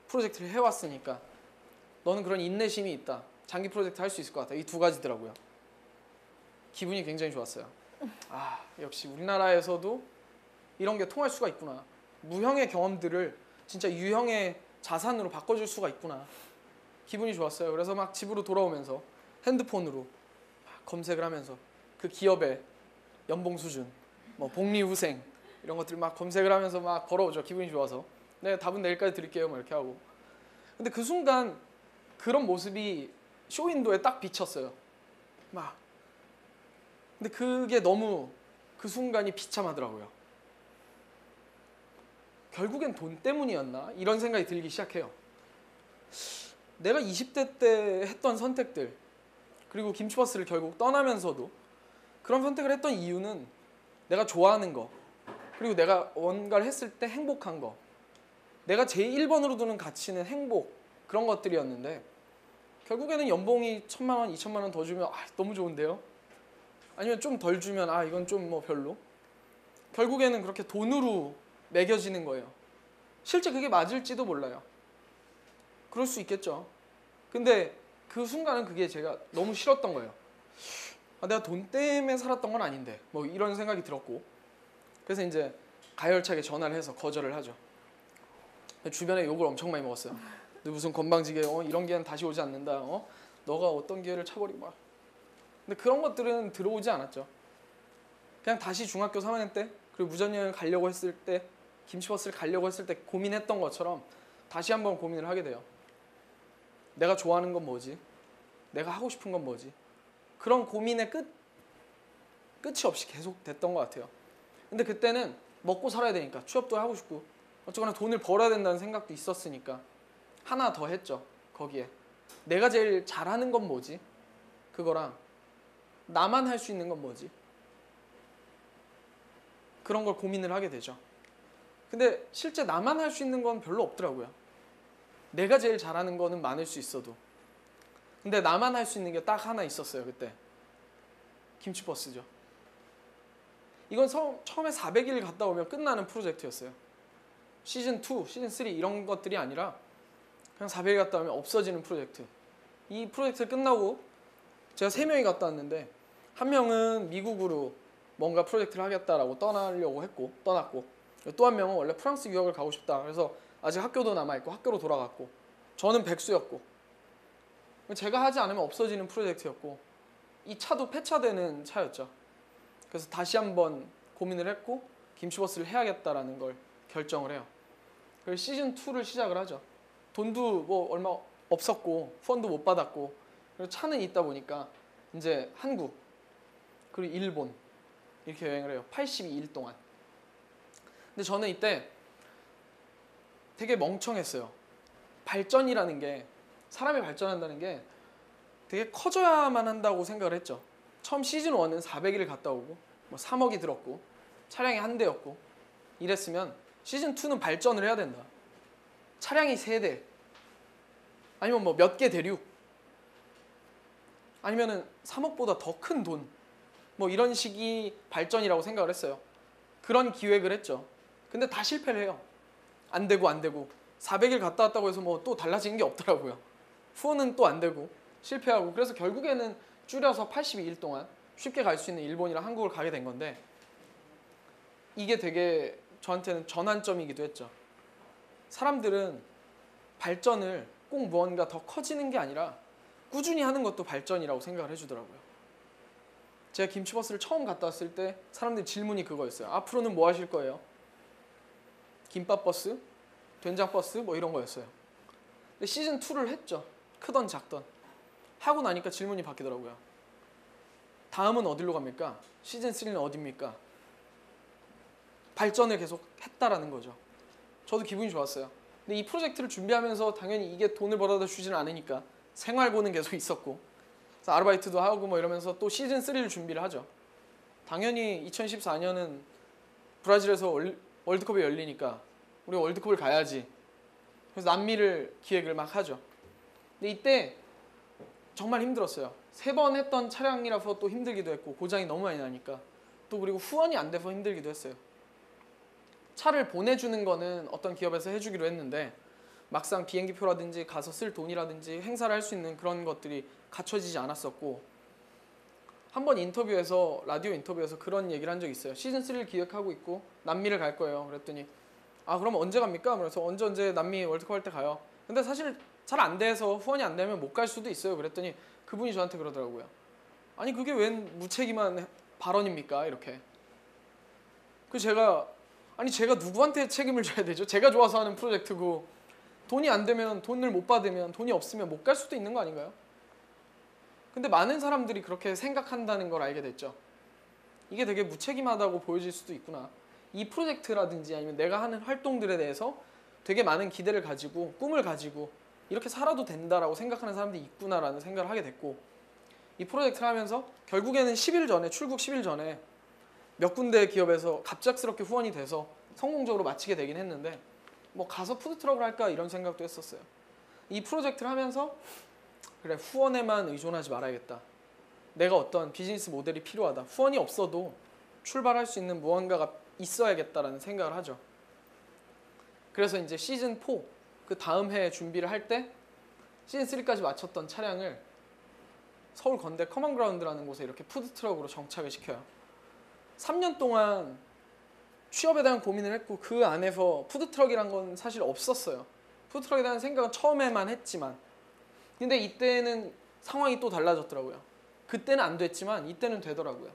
프로젝트를 해왔으니까 너는 그런 인내심이 있다. 장기 프로젝트 할 수 있을 것 같아. 이 두 가지더라고요. 기분이 굉장히 좋았어요. 아, 역시 우리나라에서도 이런 게 통할 수가 있구나. 무형의 경험들을 진짜 유형의 자산으로 바꿔줄 수가 있구나. 기분이 좋았어요. 그래서 막 집으로 돌아오면서 핸드폰으로 막 검색을 하면서 그 기업의 연봉 수준, 뭐 복리후생 이런 것들 막 검색을 하면서 막 걸어오죠. 기분이 좋아서. 네, 답은 내일까지 드릴게요. 뭐 이렇게 하고. 근데 그 순간 그런 모습이 쇼윈도에 딱 비쳤어요. 막. 근데 그게 너무 그 순간이 비참하더라고요. 결국엔 돈 때문이었나? 이런 생각이 들기 시작해요. 내가 20대 때 했던 선택들 그리고 김치버스를 결국 떠나면서도 그런 선택을 했던 이유는 내가 좋아하는 거 그리고 내가 뭔가를 했을 때 행복한 거 내가 제일 1번으로 두는 가치는 행복 그런 것들이었는데 결국에는 연봉이 1,000만 원, 2,000만 원 더 주면 아, 너무 좋은데요? 아니면 좀 덜 주면 아 이건 좀 뭐 별로 결국에는 그렇게 돈으로 매겨지는 거예요. 실제 그게 맞을지도 몰라요. 그럴 수 있겠죠. 근데 그 순간은 그게 제가 너무 싫었던 거예요. 아, 내가 돈 때문에 살았던 건 아닌데 뭐 이런 생각이 들었고 그래서 이제 가열차게 전화를 해서 거절을 하죠. 주변에 욕을 엄청 많이 먹었어요. 너 무슨 건방지게 이런 기회는 다시 오지 않는다. 너가 어떤 기회를 차버리고 막. 근데 그런 것들은 들어오지 않았죠. 그냥 다시 중학교 3학년 때 그리고 무전여행 가려고 했을 때 김치버스를 가려고 했을 때 고민했던 것처럼 다시 한번 고민을 하게 돼요. 내가 좋아하는 건 뭐지? 내가 하고 싶은 건 뭐지? 그런 고민의 끝이 없이 계속 됐던 것 같아요. 근데 그때는 먹고 살아야 되니까 취업도 하고 싶고 어쨌거나 돈을 벌어야 된다는 생각도 있었으니까 하나 더 했죠. 거기에 내가 제일 잘하는 건 뭐지? 그거랑 나만 할 수 있는 건 뭐지? 그런 걸 고민을 하게 되죠. 근데 실제 나만 할 수 있는 건 별로 없더라고요. 내가 제일 잘하는 거는 많을 수 있어도 근데 나만 할 수 있는 게 딱 하나 있었어요. 그때 김치버스죠. 이건 처음에 400일 갔다 오면 끝나는 프로젝트였어요. 시즌 2, 시즌 3 이런 것들이 아니라 그냥 400일 갔다 오면 없어지는 프로젝트. 이 프로젝트 끝나고 제가 3명이 갔다 왔는데 한 명은 미국으로 뭔가 프로젝트를 하겠다라고 떠났고 또 한 명은 원래 프랑스 유학을 가고 싶다. 그래서 아직 학교도 남아있고 학교로 돌아갔고 저는 백수였고 제가 하지 않으면 없어지는 프로젝트였고 이 차도 폐차되는 차였죠. 그래서 다시 한번 고민을 했고 김치버스를 해야겠다라는 걸 결정을 해요. 그래서 시즌 2를 시작을 하죠. 돈도 뭐 얼마 없었고 펀드 못 받았고 그리고 차는 있다 보니까 이제 한국 그리고 일본 이렇게 여행을 해요. 82일 동안. 근데 저는 이때 되게 멍청했어요. 발전이라는 게, 사람이 발전한다는 게 되게 커져야만 한다고 생각을 했죠. 처음 시즌 1은 400일을 갔다 오고 뭐 3억이 들었고 차량이 한 대였고 이랬으면 시즌 2는 발전을 해야 된다. 차량이 3대 아니면 뭐 몇 개 대륙 아니면은 3억보다 더 큰 돈, 뭐 이런 식이 발전이라고 생각을 했어요. 그런 기획을 했죠. 근데 다 실패를 해요. 안 되고 400일 갔다 왔다고 해서 뭐 또 달라지는 게 없더라고요. 후원은 또 안 되고 실패하고, 그래서 결국에는 줄여서 82일 동안 쉽게 갈 수 있는 일본이랑 한국을 가게 된 건데, 이게 되게 저한테는 전환점이기도 했죠. 사람들은 발전을 꼭 무언가 더 커지는 게 아니라 꾸준히 하는 것도 발전이라고 생각을 해주더라고요. 제가 김치버스를 처음 갔다 왔을 때 사람들 질문이 그거였어요. 앞으로는 뭐 하실 거예요? 김밥버스? 된장버스? 뭐 이런 거였어요. 근데 시즌 2를 했죠. 크던 작던. 하고 나니까 질문이 바뀌더라고요. 다음은 어디로 갑니까? 시즌 3는 어디입니까? 발전을 계속 했다라는 거죠. 저도 기분이 좋았어요. 근데 이 프로젝트를 준비하면서 당연히 이게 돈을 벌어다 주지는 않으니까 생활고는 계속 있었고, 그래서 아르바이트도 하고 뭐 이러면서 또 시즌 3를 준비를 하죠. 당연히 2014년은 브라질에서 월드컵이 열리니까 우리 월드컵을 가야지. 그래서 남미를 기획을 막 하죠. 근데 이때 정말 힘들었어요. 3번 했던 차량이라서 또 힘들기도 했고, 고장이 너무 많이 나니까 또, 그리고 후원이 안 돼서 힘들기도 했어요. 차를 보내주는 거는 어떤 기업에서 해주기로 했는데 막상 비행기표라든지 가서 쓸 돈이라든지 행사를 할 수 있는 그런 것들이 갖춰지지 않았었고, 한번 인터뷰에서, 라디오 인터뷰에서 그런 얘기를 한 적이 있어요. 시즌 3를 기획하고 있고 남미를 갈 거예요. 그랬더니 아 그럼 언제 갑니까? 그래서 언제 남미 월드컵 할 때 가요. 근데 사실 잘 안 돼서 후원이 안 되면 못 갈 수도 있어요. 그랬더니 그분이 저한테 그러더라고요. 아니 그게 웬 무책임한 발언입니까? 이렇게. 그 제가 누구한테 책임을 져야 되죠? 제가 좋아서 하는 프로젝트고 돈이 안 되면, 돈을 못 받으면, 돈이 없으면 못 갈 수도 있는 거 아닌가요? 근데 많은 사람들이 그렇게 생각한다는 걸 알게 됐죠. 이게 되게 무책임하다고 보여질 수도 있구나. 이 프로젝트라든지 아니면 내가 하는 활동들에 대해서 되게 많은 기대를 가지고 꿈을 가지고 이렇게 살아도 된다라고 생각하는 사람들이 있구나라는 생각을 하게 됐고, 이 프로젝트를 하면서 결국에는 10일 전에, 출국 10일 전에 몇 군데 기업에서 갑작스럽게 후원이 돼서 성공적으로 마치게 되긴 했는데, 뭐 가서 푸드트럭을 할까 이런 생각도 했었어요. 이 프로젝트를 하면서 그래, 후원에만 의존하지 말아야겠다. 내가 어떤 비즈니스 모델이 필요하다. 후원이 없어도 출발할 수 있는 무언가가 있어야겠다라는 생각을 하죠. 그래서 이제 시즌 4, 그 다음 해에 준비를 할 때 시즌 3까지 마쳤던 차량을 서울 건대 커먼그라운드라는 곳에 이렇게 푸드트럭으로 정착을 시켜요. 3년 동안 취업에 대한 고민을 했고 그 안에서 푸드트럭이란 건 사실 없었어요. 푸드트럭에 대한 생각은 처음에만 했지만, 근데 이때는 상황이 또 달라졌더라고요. 그때는 안 됐지만 이때는 되더라고요.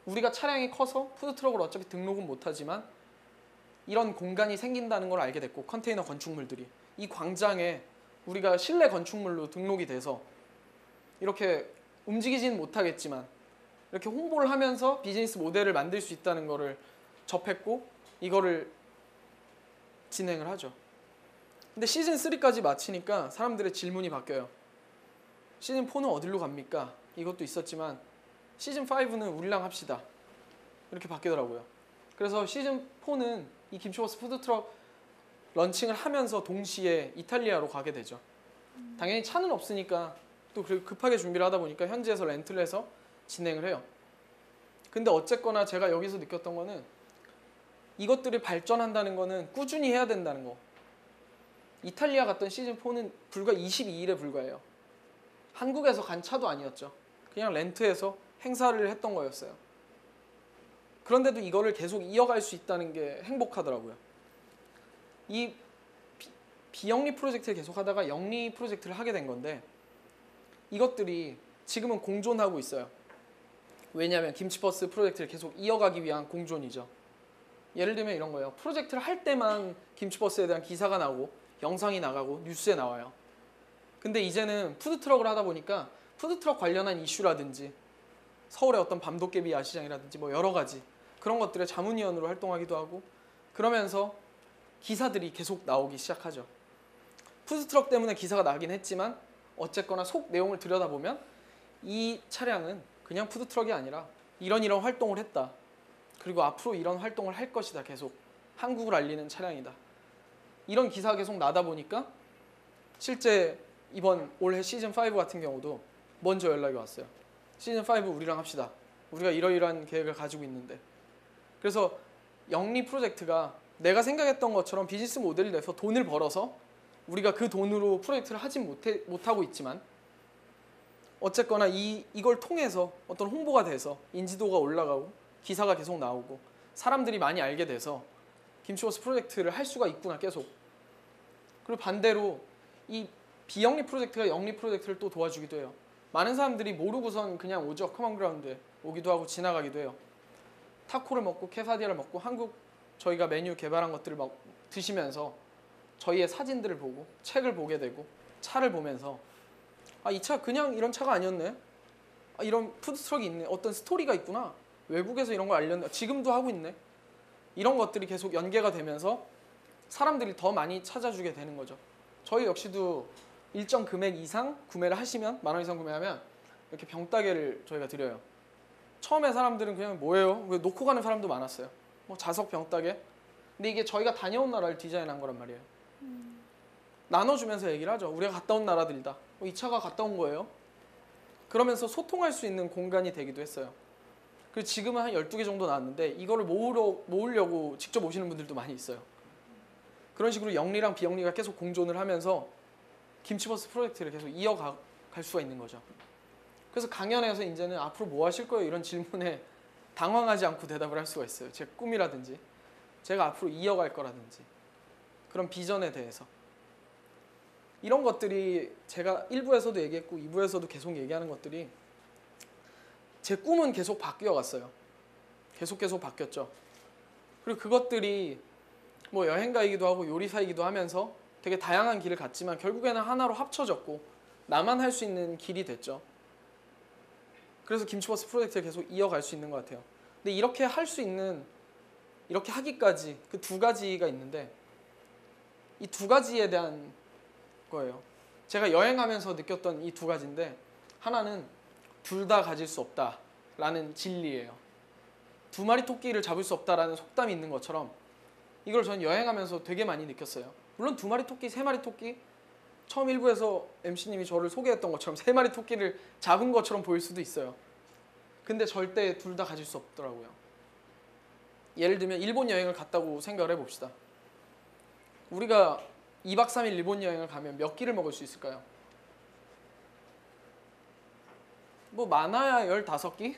우리가 차량이 커서 푸드트럭을 어차피 등록은 못하지만 이런 공간이 생긴다는 걸 알게 됐고, 컨테이너 건축물들이 이 광장에 우리가 실내 건축물로 등록이 돼서 이렇게 움직이지는 못하겠지만 이렇게 홍보를 하면서 비즈니스 모델을 만들 수 있다는 거를 접했고 이거를 진행을 하죠. 근데 시즌 3까지 마치니까 사람들의 질문이 바뀌어요. 시즌 4는 어디로 갑니까? 이것도 있었지만 시즌 5는 우리랑 합시다. 이렇게 바뀌더라고요. 그래서 시즌 4는 이 김치버스 푸드트럭 런칭을 하면서 동시에 이탈리아로 가게 되죠. 당연히 차는 없으니까 또 급하게 준비를 하다 보니까 현지에서 렌트를 해서 진행을 해요. 근데 어쨌거나 제가 여기서 느꼈던 거는 이것들이 발전한다는 거는 꾸준히 해야 된다는 거. 이탈리아 갔던 시즌 4는 불과 22일에 불과해요. 한국에서 간 차도 아니었죠. 그냥 렌트해서 행사를 했던 거였어요. 그런데도 이거를 계속 이어갈 수 있다는 게 행복하더라고요. 이 비영리 프로젝트를 계속 하다가 영리 프로젝트를 하게 된 건데, 이것들이 지금은 공존하고 있어요. 왜냐하면 김치버스 프로젝트를 계속 이어가기 위한 공존이죠. 예를 들면 이런 거예요. 프로젝트를 할 때만 김치버스에 대한 기사가 나오고 영상이 나가고 뉴스에 나와요. 근데 이제는 푸드트럭을 하다 보니까 푸드트럭 관련한 이슈라든지 서울의 어떤 밤도깨비 야시장이라든지 뭐 여러 가지 그런 것들의 자문위원으로 활동하기도 하고 그러면서 기사들이 계속 나오기 시작하죠. 푸드트럭 때문에 기사가 나긴 했지만 어쨌거나 속 내용을 들여다보면 이 차량은 그냥 푸드트럭이 아니라 이런 활동을 했다. 그리고 앞으로 이런 활동을 할 것이다. 계속 한국을 알리는 차량이다. 이런 기사가 계속 나다 보니까 실제 이번 올해 시즌5 같은 경우도 먼저 연락이 왔어요. 시즌5 우리랑 합시다. 우리가 이러이러한 계획을 가지고 있는데. 그래서 영리 프로젝트가 내가 생각했던 것처럼 비즈니스 모델이 돼서 돈을 벌어서 우리가 그 돈으로 프로젝트를 하진 못하고 있지만 어쨌거나 이걸 통해서 어떤 홍보가 돼서 인지도가 올라가고 기사가 계속 나오고 사람들이 많이 알게 돼서 김치버스 프로젝트를 할 수가 있구나 계속. 그리고 반대로 이 비영리 프로젝트가 영리 프로젝트를 또 도와주기도 해요. 많은 사람들이 모르고선 그냥 오죠. 커먼그라운드에 오기도 하고 지나가기도 해요. 타코를 먹고 케사디아를 먹고 한국 저희가 메뉴 개발한 것들을 막 드시면서 저희의 사진들을 보고 책을 보게 되고 차를 보면서 아, 이 차 그냥 이런 차가 아니었네. 아, 이런 푸드트럭이 있네. 어떤 스토리가 있구나. 외국에서 이런 걸 알렸네. 지금도 하고 있네. 이런 것들이 계속 연계가 되면서 사람들이 더 많이 찾아주게 되는 거죠. 저희 역시도 일정 금액 이상 구매를 하시면 10,000원 이상 구매하면 이렇게 병따개를 저희가 드려요. 처음에 사람들은 그냥 뭐예요? 왜 놓고 가는 사람도 많았어요. 뭐 자석 병따개. 근데 이게 저희가 다녀온 나라를 디자인한 거란 말이에요. 나눠주면서 얘기를 하죠. 우리가 갔다 온 나라들이다. 이 차가 갔다 온 거예요. 그러면서 소통할 수 있는 공간이 되기도 했어요. 그리고 지금은 한 12개 정도 나왔는데 이거를 모으려고 직접 오시는 분들도 많이 있어요. 그런 식으로 영리랑 비영리가 계속 공존을 하면서 김치버스 프로젝트를 계속 이어갈 수가 있는 거죠. 그래서 강연에서 이제는 앞으로 뭐 하실 거예요? 이런 질문에 당황하지 않고 대답을 할 수가 있어요. 제 꿈이라든지 제가 앞으로 이어갈 거라든지 그런 비전에 대해서. 이런 것들이 제가 1부에서도 얘기했고 2부에서도 계속 얘기하는 것들이 제 꿈은 계속 바뀌어 갔어요. 계속 바뀌었죠. 그리고 그것들이 뭐 여행가이기도 하고 요리사이기도 하면서 되게 다양한 길을 갔지만 결국에는 하나로 합쳐졌고 나만 할 수 있는 길이 됐죠. 그래서 김치버스 프로젝트를 계속 이어갈 수 있는 것 같아요. 근데 이렇게 할 수 있는, 이렇게 하기까지 그 두 가지가 있는데 이 두 가지에 대한 거예요. 제가 여행하면서 느꼈던 이 두 가지인데 하나는 둘 다 가질 수 없다라는 진리예요. 두 마리 토끼를 잡을 수 없다라는 속담이 있는 것처럼 이걸 저는 여행하면서 되게 많이 느꼈어요. 물론 두 마리 토끼, 세 마리 토끼 처음 1부에서 MC님이 저를 소개했던 것처럼 세 마리 토끼를 잡은 것처럼 보일 수도 있어요. 근데 절대 둘 다 가질 수 없더라고요. 예를 들면 일본 여행을 갔다고 생각을 해봅시다. 우리가 2박 3일 일본 여행을 가면 몇 끼를 먹을 수 있을까요? 뭐 많아야 15끼?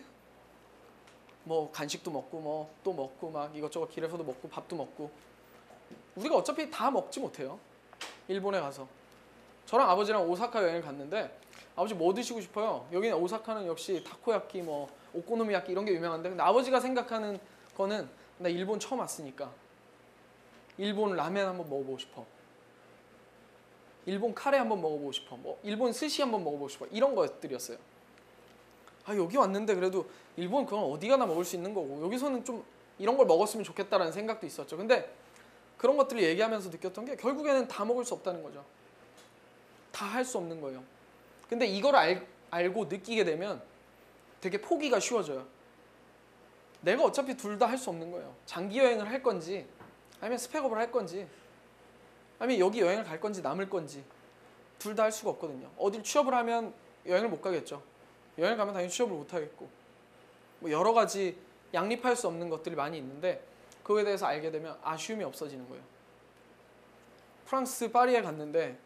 뭐 간식도 먹고 뭐 또 먹고 막 이것저것 길에서도 먹고 밥도 먹고 우리가 어차피 다 먹지 못해요. 일본에 가서. 저랑 아버지랑 오사카 여행을 갔는데 아버지 뭐 드시고 싶어요? 여기는 오사카는 역시 타코야끼 뭐 오코노미야끼 이런 게 유명한데 근데 아버지가 생각하는 거는 나 일본 처음 왔으니까 일본 라멘 한번 먹어보고 싶어. 일본 카레 한번 먹어보고 싶어. 뭐 일본 스시 한번 먹어보고 싶어. 이런 것들이었어요. 아 여기 왔는데 그래도 일본 그건 어디 가나 먹을 수 있는 거고 여기서는 좀 이런 걸 먹었으면 좋겠다라는 생각도 있었죠. 근데 그런 것들을 얘기하면서 느꼈던 게 결국에는 다 먹을 수 없다는 거죠. 다 할 수 없는 거예요. 근데 이걸 알고 느끼게 되면 되게 포기가 쉬워져요. 내가 어차피 둘 다 할 수 없는 거예요. 장기 여행을 할 건지 아니면 스펙업을 할 건지 아니면 여기 여행을 갈 건지 남을 건지 둘 다 할 수가 없거든요. 어딜 취업을 하면 여행을 못 가겠죠. 여행을 가면 당연히 취업을 못 하겠고 뭐 여러 가지 양립할 수 없는 것들이 많이 있는데 그거에 대해서 알게 되면 아쉬움이 없어지는 거예요. 프랑스 파리에 갔는데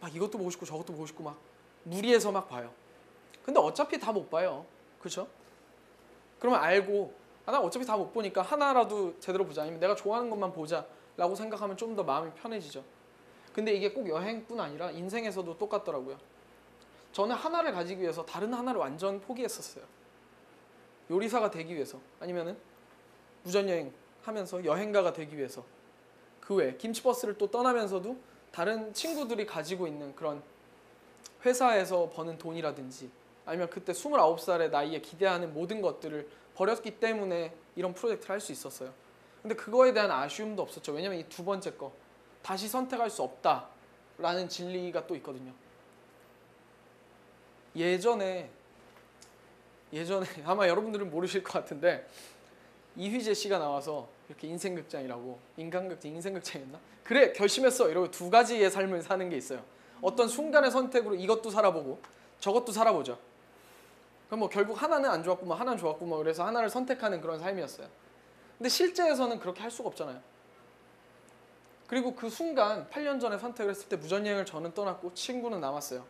막 이것도 보고 싶고 저것도 보고 싶고 막 무리해서 막 봐요. 근데 어차피 다 못 봐요. 그렇죠? 그러면 알고 나 어차피 다 못 보니까 하나라도 제대로 보자 아니면 내가 좋아하는 것만 보자 라고 생각하면 좀 더 마음이 편해지죠. 근데 이게 꼭 여행뿐 아니라 인생에서도 똑같더라고요. 저는 하나를 가지기 위해서 다른 하나를 완전 포기했었어요. 요리사가 되기 위해서 아니면은 무전여행 하면서 여행가가 되기 위해서 그 외에 김치버스를 또 떠나면서도 다른 친구들이 가지고 있는 그런 회사에서 버는 돈이라든지 아니면 그때 29살의 나이에 기대하는 모든 것들을 버렸기 때문에 이런 프로젝트를 할 수 있었어요. 근데 그거에 대한 아쉬움도 없었죠. 왜냐면 이 두 번째 거 다시 선택할 수 없다라는 진리가 또 있거든요. 예전에 아마 여러분들은 모르실 것 같은데 이휘재 씨가 나와서 이렇게 인생극장이라고, 인간극장 인생극장이었나? 그래 결심했어 이러고 두 가지의 삶을 사는 게 있어요. 어떤 순간의 선택으로 이것도 살아보고 저것도 살아보죠. 그럼 뭐 결국 하나는 안 좋았고 뭐 하나는 좋았고 뭐 그래서 하나를 선택하는 그런 삶이었어요. 근데 실제에서는 그렇게 할 수가 없잖아요. 그리고 그 순간 8년 전에 선택을 했을 때 무전여행을 저는 떠났고 친구는 남았어요.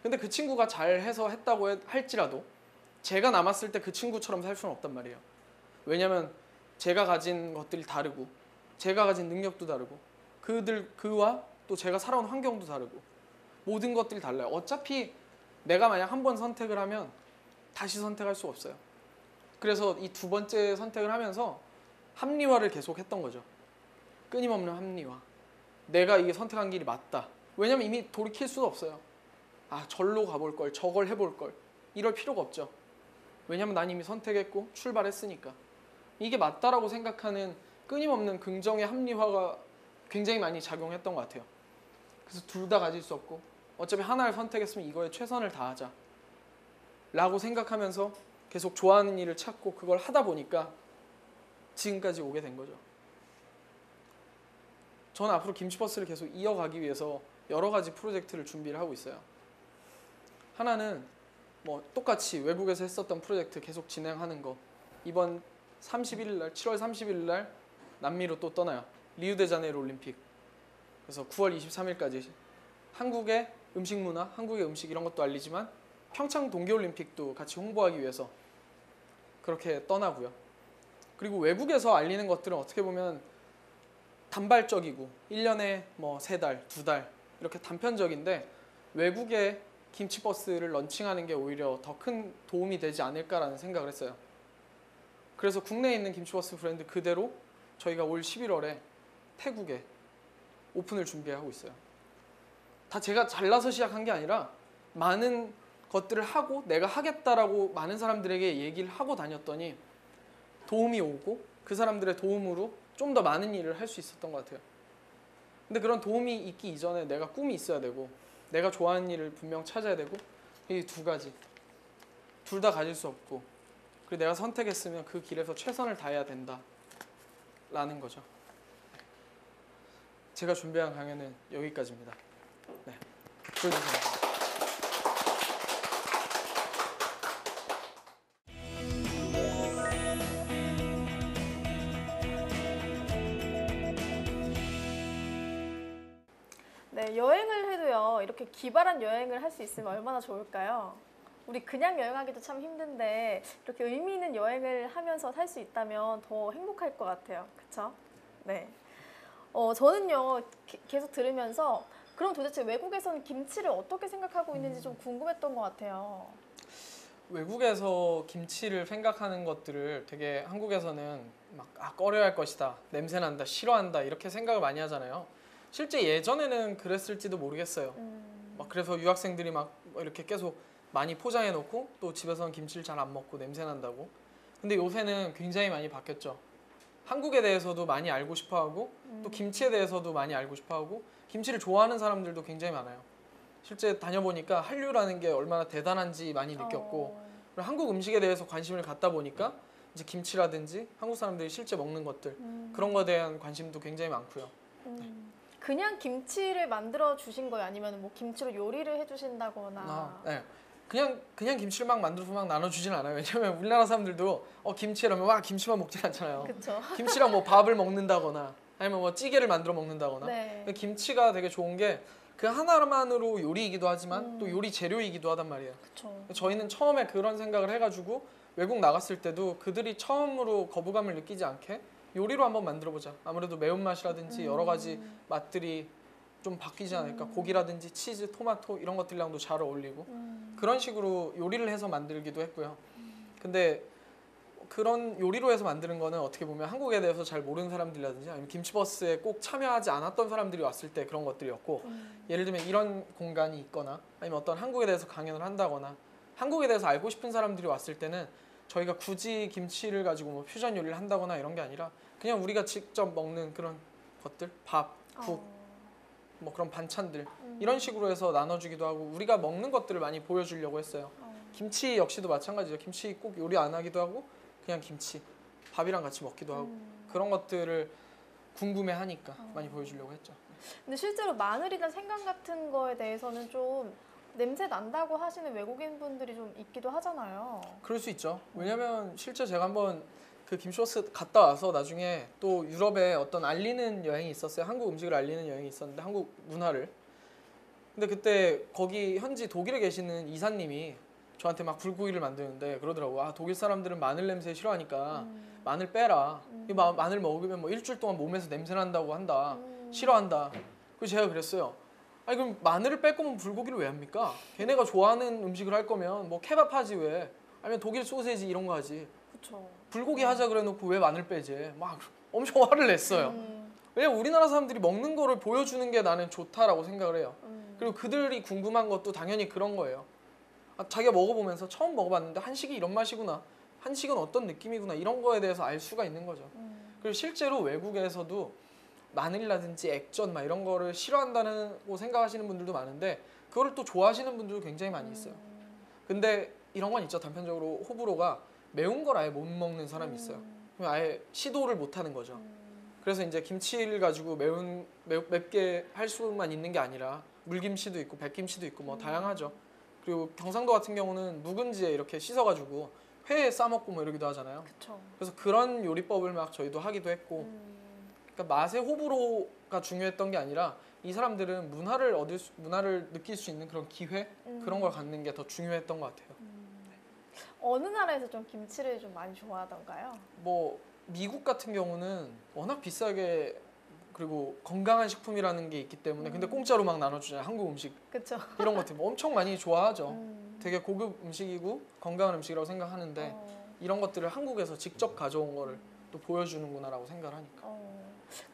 근데 그 친구가 잘해서 했다고 할지라도 제가 남았을 때 그 친구처럼 살 수는 없단 말이에요. 왜냐면 제가 가진 것들이 다르고 제가 가진 능력도 다르고 그와 또 제가 살아온 환경도 다르고 모든 것들이 달라요. 어차피 내가 만약 한 번 선택을 하면 다시 선택할 수 없어요. 그래서 이 두 번째 선택을 하면서 합리화를 계속 했던 거죠. 끊임없는 합리화. 내가 이게 선택한 길이 맞다. 왜냐면 이미 돌이킬 수도 없어요. 아, 절로 가볼 걸, 저걸 해볼 걸. 이럴 필요가 없죠. 왜냐면 난 이미 선택했고 출발했으니까. 이게 맞다라고 생각하는 끊임없는 긍정의 합리화가 굉장히 많이 작용했던 것 같아요. 그래서 둘 다 가질 수 없고 어차피 하나를 선택했으면 이거에 최선을 다하자 라고 생각하면서 계속 좋아하는 일을 찾고 그걸 하다 보니까 지금까지 오게 된 거죠. 저는 앞으로 김치버스를 계속 이어가기 위해서 여러 가지 프로젝트를 준비를 하고 있어요. 하나는 뭐 똑같이 외국에서 했었던 프로젝트 계속 진행하는 거. 이번 31일 날 7월 30일 날 남미로 또 떠나요. 리우데자네이루 올림픽. 그래서 9월 23일까지 한국의 음식 문화, 한국의 음식 이런 것도 알리지만 평창 동계올림픽도 같이 홍보하기 위해서 그렇게 떠나고요. 그리고 외국에서 알리는 것들은 어떻게 보면 단발적이고 1년에 뭐 3달, 2달 이렇게 단편적인데 외국에 김치버스를 런칭하는 게 오히려 더 큰 도움이 되지 않을까라는 생각을 했어요. 그래서 국내에 있는 김치버스 브랜드 그대로 저희가 올 11월에 태국에 오픈을 준비하고 있어요. 다 제가 잘나서 시작한 게 아니라 많은 것들을 하고 내가 하겠다라고 많은 사람들에게 얘기를 하고 다녔더니 도움이 오고 그 사람들의 도움으로 좀 더 많은 일을 할 수 있었던 것 같아요. 근데 그런 도움이 있기 이전에 내가 꿈이 있어야 되고 내가 좋아하는 일을 분명 찾아야 되고 이 두 가지 둘 다 가질 수 없고 그리고 내가 선택했으면 그 길에서 최선을 다해야 된다라는 거죠. 제가 준비한 강연은 여기까지입니다. 네, 수고하셨습니다. 네, 여행을 해도요, 이렇게 기발한 여행을 할 수 있으면 얼마나 좋을까요? 우리 그냥 여행하기도 참 힘든데 이렇게 의미 있는 여행을 하면서 살 수 있다면 더 행복할 것 같아요. 그쵸? 네. 저는요, 계속 들으면서 그럼 도대체 외국에서는 김치를 어떻게 생각하고 있는지 좀 궁금했던 것 같아요. 외국에서 김치를 생각하는 것들을 되게 한국에서는 막 꺼려할 것이다, 냄새난다, 싫어한다 이렇게 생각을 많이 하잖아요. 실제 예전에는 그랬을지도 모르겠어요. 막 그래서 유학생들이 막 이렇게 계속 많이 포장해 놓고 또 집에서는 김치를 잘 안 먹고 냄새 난다고. 근데 요새는 굉장히 많이 바뀌었죠. 한국에 대해서도 많이 알고 싶어 하고 또 김치에 대해서도 많이 알고 싶어 하고 김치를 좋아하는 사람들도 굉장히 많아요. 실제 다녀보니까 한류라는 게 얼마나 대단한지 많이 느꼈고 그리고 한국 음식에 대해서 관심을 갖다 보니까 이제 김치라든지 한국 사람들이 실제 먹는 것들 그런 거에 대한 관심도 굉장히 많고요. 그냥 김치를 만들어 주신 거예요? 아니면 뭐 김치로 요리를 해주신다거나? 네. 그냥 김치를 막 만들어서 막 나눠주진 않아요. 왜냐면 우리나라 사람들도 김치 이러면 와 김치만 먹진 않잖아요. 그쵸. 김치랑 뭐 밥을 먹는다거나 아니면 뭐 찌개를 만들어 먹는다거나. 네. 근데 김치가 되게 좋은 게 그 하나만으로 요리이기도 하지만 또 요리 재료이기도 하단 말이에요. 그쵸. 저희는 처음에 그런 생각을 해가지고 외국 나갔을 때도 그들이 처음으로 거부감을 느끼지 않게 요리로 한번 만들어보자. 아무래도 매운맛이라든지 여러 가지 맛들이 좀 바뀌지 않을까. 고기라든지 치즈, 토마토 이런 것들이랑도 잘 어울리고 그런 식으로 요리를 해서 만들기도 했고요. 근데 그런 요리로 해서 만드는 거는 어떻게 보면 한국에 대해서 잘 모르는 사람들이라든지 아니면 김치버스에 꼭 참여하지 않았던 사람들이 왔을 때 그런 것들이었고 예를 들면 이런 공간이 있거나 아니면 어떤 한국에 대해서 강연을 한다거나 한국에 대해서 알고 싶은 사람들이 왔을 때는 저희가 굳이 김치를 가지고 뭐 퓨전 요리를 한다거나 이런 게 아니라 그냥 우리가 직접 먹는 그런 것들, 밥, 국, 뭐 그런 반찬들 이런 식으로 해서 나눠주기도 하고 우리가 먹는 것들을 많이 보여주려고 했어요. 김치 역시도 마찬가지죠. 김치 꼭 요리 안 하기도 하고 그냥 김치, 밥이랑 같이 먹기도 하고 그런 것들을 궁금해하니까 많이 보여주려고 했죠. 근데 실제로 마늘이나 생강 같은 거에 대해서는 좀 냄새 난다고 하시는 외국인 분들이 좀 있기도 하잖아요. 그럴 수 있죠. 왜냐면 실제 제가 한번 그 김쇼스 갔다 와서 나중에 또 유럽에 어떤 알리는 여행이 있었어요. 한국 음식을 알리는 여행이 있었는데 한국 문화를. 근데 그때 거기 현지 독일에 계시는 이사님이 저한테 막 불고기를 만드는데 그러더라고. 아, 독일 사람들은 마늘 냄새 싫어하니까 마늘 빼라. 이 마늘 먹으면 뭐 일주일 동안 몸에서 냄새 난다고 한다. 싫어한다. 그래서 제가 그랬어요. 아니 그럼 마늘을 뺄 거면 불고기를 왜 합니까? 걔네가 좋아하는 음식을 할 거면 뭐 케밥 하지 왜? 아니면 독일 소세지 이런 거 하지. 그렇죠. 불고기 하자 그래놓고 왜 마늘 빼지? 막 엄청 화를 냈어요. 왜냐면 우리나라 사람들이 먹는 거를 보여주는 게 나는 좋다라고 생각을 해요. 그리고 그들이 궁금한 것도 당연히 그런 거예요. 아, 자기가 먹어보면서 처음 먹어봤는데 한식이 이런 맛이구나. 한식은 어떤 느낌이구나. 이런 거에 대해서 알 수가 있는 거죠. 그리고 실제로 외국에서도 마늘이라든지 액젓 막 이런 거를 싫어한다고 생각하시는 분들도 많은데 그거를 또 좋아하시는 분들도 굉장히 많이 있어요. 근데 이런 건 있죠. 단편적으로 호불호가 매운 걸 아예 못 먹는 사람이 있어요. 그럼 아예 시도를 못 하는 거죠. 그래서 이제 김치를 가지고 맵게 할 수만 있는 게 아니라 물김치도 있고 백김치도 있고 뭐 다양하죠. 그리고 경상도 같은 경우는 묵은지에 이렇게 씻어가지고 회에 싸먹고 뭐 이러기도 하잖아요. 그쵸. 그래서 그런 요리법을 막 저희도 하기도 했고 그러니까 맛의 호불호가 중요했던 게 아니라 이 사람들은 문화를 느낄 수 있는 그런 기회 그런 걸 갖는 게 더 중요했던 것 같아요. 어느 나라에서 좀 김치를 좀 많이 좋아하던가요? 뭐 미국 같은 경우는 워낙 비싸게 그리고 건강한 식품이라는 게 있기 때문에 근데 공짜로 막 나눠주잖아요. 한국 음식 그렇죠. 이런 것들 뭐 엄청 많이 좋아하죠. 되게 고급 음식이고 건강한 음식이라고 생각하는데 이런 것들을 한국에서 직접 가져온 거를 또 보여주는구나라고 생각을 하니까.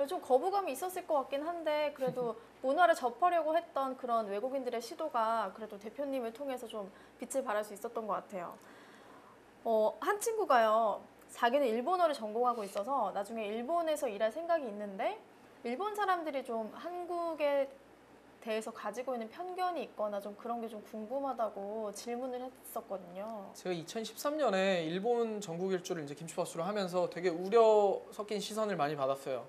좀 거부감이 있었을 것 같긴 한데 그래도 문화를 접하려고 했던 그런 외국인들의 시도가 그래도 대표님을 통해서 좀 빛을 발할 수 있었던 것 같아요. 한 친구가요. 자기는 일본어를 전공하고 있어서 나중에 일본에서 일할 생각이 있는데 일본 사람들이 좀 한국에 대해서 가지고 있는 편견이 있거나 좀 그런 게 좀 궁금하다고 질문을 했었거든요. 제가 2013년에 일본 전국 일주를 이제 김치버스로 하면서 되게 우려 섞인 시선을 많이 받았어요.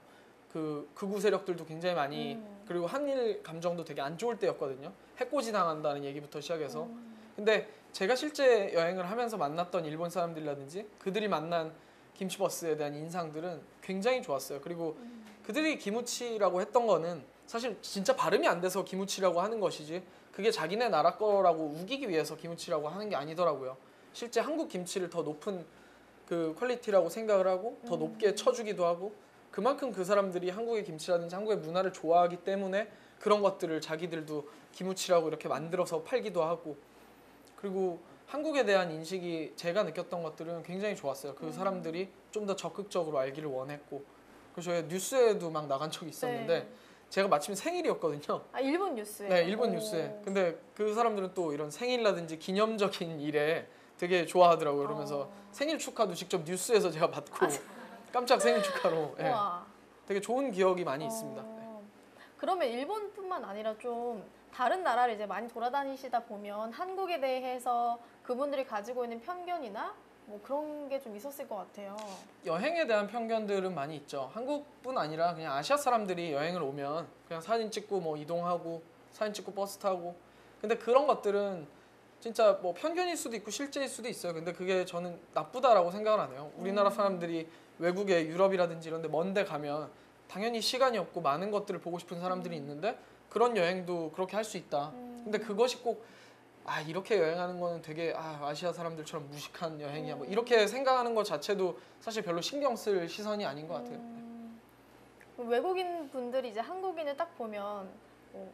그 극우 세력들도 굉장히 많이 그리고 한일 감정도 되게 안 좋을 때였거든요. 해코지 당한다는 얘기부터 시작해서. 근데 제가 실제 여행을 하면서 만났던 일본 사람들이라든지 그들이 만난 김치버스에 대한 인상들은 굉장히 좋았어요. 그리고 그들이 기무치라고 했던 거는 사실 진짜 발음이 안 돼서 기무치라고 하는 것이지 그게 자기네 나라 거라고 우기기 위해서 기무치라고 하는 게 아니더라고요. 실제 한국 김치를 더 높은 그 퀄리티라고 생각을 하고 더 높게 쳐주기도 하고 그만큼 그 사람들이 한국의 김치라든지 한국의 문화를 좋아하기 때문에 그런 것들을 자기들도 기무치라고 이렇게 만들어서 팔기도 하고 그리고 한국에 대한 인식이 제가 느꼈던 것들은 굉장히 좋았어요. 그 사람들이 좀 더 적극적으로 알기를 원했고 그래서 저희 뉴스에도 막 나간 적이 있었는데 네. 제가 마침 생일이었거든요. 아, 일본 뉴스에? 네, 일본 뉴스에. 근데 그 사람들은 또 이런 생일이라든지 기념적인 일에 되게 좋아하더라고요. 그러면서 생일 축하도 직접 뉴스에서 제가 받고 깜짝 생일 축하로. 네. 되게 좋은 기억이 많이 있습니다. 네. 그러면 일본뿐만 아니라 좀 다른 나라를 이제 많이 돌아다니시다 보면 한국에 대해서 그분들이 가지고 있는 편견이나 뭐 그런 게 좀 있었을 것 같아요. 여행에 대한 편견들은 많이 있죠. 한국뿐 아니라 그냥 아시아 사람들이 여행을 오면 그냥 사진 찍고 뭐 이동하고 사진 찍고 버스 타고 근데 그런 것들은 진짜 뭐 편견일 수도 있고 실제일 수도 있어요. 근데 그게 저는 나쁘다라고 생각을 안 해요. 우리나라 사람들이 외국에 유럽이라든지 이런 데 먼 데 가면 당연히 시간이 없고 많은 것들을 보고 싶은 사람들이 있는데 그런 여행도 그렇게 할 수 있다. 근데 그것이 꼭 이렇게 여행하는 거는 되게 아시아 사람들처럼 무식한 여행이야. 뭐 이렇게 생각하는 것 자체도 사실 별로 신경 쓸 시선이 아닌 것 같아요. 외국인 분들이 이제 한국인을 딱 보면 뭐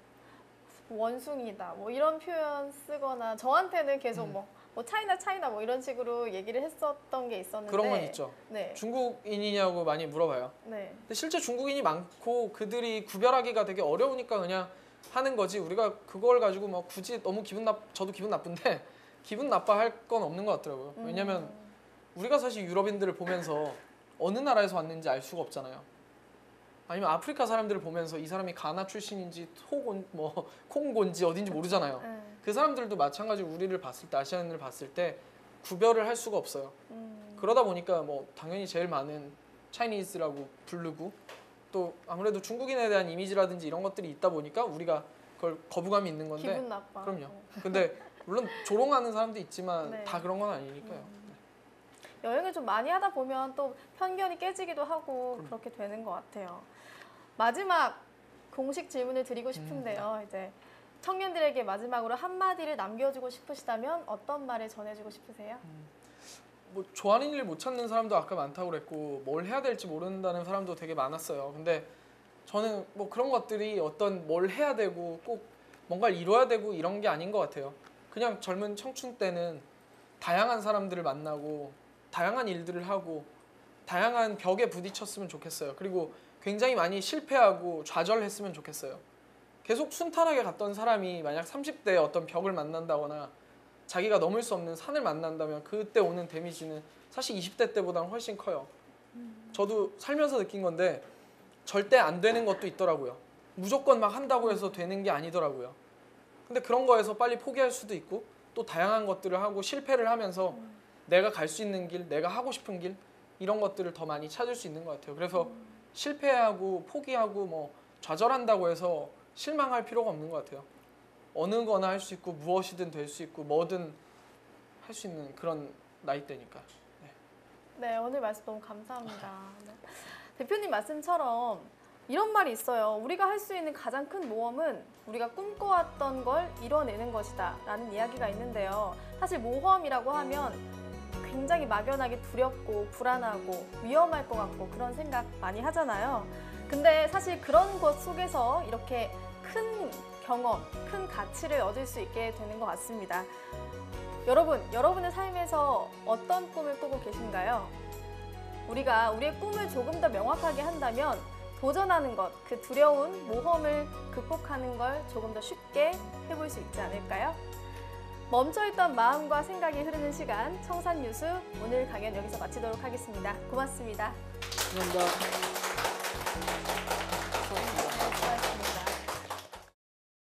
원숭이다 뭐 이런 표현 쓰거나 저한테는 계속 뭐 차이나 뭐 이런 식으로 얘기를 했었던 게 있었는데 그런 건 있죠. 네. 중국인이냐고 많이 물어봐요. 네. 근데 실제 중국인이 많고 그들이 구별하기가 되게 어려우니까 그냥 하는 거지 우리가 그걸 가지고 뭐 굳이 너무 저도 기분 나쁜데 기분 나빠할 건 없는 것 같더라고요. 왜냐면 우리가 사실 유럽인들을 보면서 어느 나라에서 왔는지 알 수가 없잖아요. 아니면 아프리카 사람들을 보면서 이 사람이 가나 출신인지 콩고인지 어딘지 모르잖아요. 네. 그 사람들도 마찬가지로 우리를 봤을 때, 아시안을 봤을 때 구별을 할 수가 없어요. 그러다 보니까 뭐 당연히 제일 많은 차이니즈라고 부르고 또 아무래도 중국인에 대한 이미지라든지 이런 것들이 있다 보니까 우리가 그걸 거부감이 있는 건데. 기분 나빠. 그럼요. 근데 물론 조롱하는 사람도 있지만 네. 다 그런 건 아니니까요. 여행을 좀 많이 하다 보면 또 편견이 깨지기도 하고 그렇게 되는 것 같아요. 마지막 공식 질문을 드리고 싶은데요. 이제 청년들에게 마지막으로 한마디를 남겨주고 싶으시다면 어떤 말을 전해주고 싶으세요? 뭐 좋아하는 일 못 찾는 사람도 아까 많다고 그랬고 뭘 해야 될지 모른다는 사람도 되게 많았어요. 근데 저는 뭐 그런 것들이 어떤 뭘 해야 되고 꼭 뭔가를 이뤄야 되고 이런 게 아닌 것 같아요. 그냥 젊은 청춘 때는 다양한 사람들을 만나고 다양한 일들을 하고 다양한 벽에 부딪혔으면 좋겠어요. 그리고 굉장히 많이 실패하고 좌절했으면 좋겠어요. 계속 순탄하게 갔던 사람이 만약 30대에 어떤 벽을 만난다거나 자기가 넘을 수 없는 산을 만난다면 그때 오는 데미지는 사실 20대 때보다는 훨씬 커요. 저도 살면서 느낀 건데 절대 안 되는 것도 있더라고요. 무조건 막 한다고 해서 되는 게 아니더라고요. 근데 그런 거에서 빨리 포기할 수도 있고 또 다양한 것들을 하고 실패를 하면서 내가 갈 수 있는 길, 내가 하고 싶은 길 이런 것들을 더 많이 찾을 수 있는 것 같아요. 그래서 실패하고 포기하고 뭐 좌절한다고 해서 실망할 필요가 없는 것 같아요. 어느 거나 할 수 있고 무엇이든 될 수 있고 뭐든 할 수 있는 그런 나이대니까. 네, 오늘 말씀 너무 감사합니다. 네. 대표님 말씀처럼 이런 말이 있어요. 우리가 할 수 있는 가장 큰 모험은 우리가 꿈꿔왔던 걸 이뤄내는 것이다 라는 이야기가 있는데요. 사실 모험이라고 하면 굉장히 막연하게 두렵고 불안하고 위험할 것 같고 그런 생각 많이 하잖아요. 근데 사실 그런 것 속에서 이렇게 큰 경험, 큰 가치를 얻을 수 있게 되는 것 같습니다. 여러분, 여러분의 삶에서 어떤 꿈을 꾸고 계신가요? 우리가 우리의 꿈을 조금 더 명확하게 한다면 도전하는 것, 그 두려운 모험을 극복하는 걸 조금 더 쉽게 해볼 수 있지 않을까요? 멈춰있던 마음과 생각이 흐르는 시간, 청산유수 오늘 강연 여기서 마치도록 하겠습니다. 고맙습니다. 감사합니다.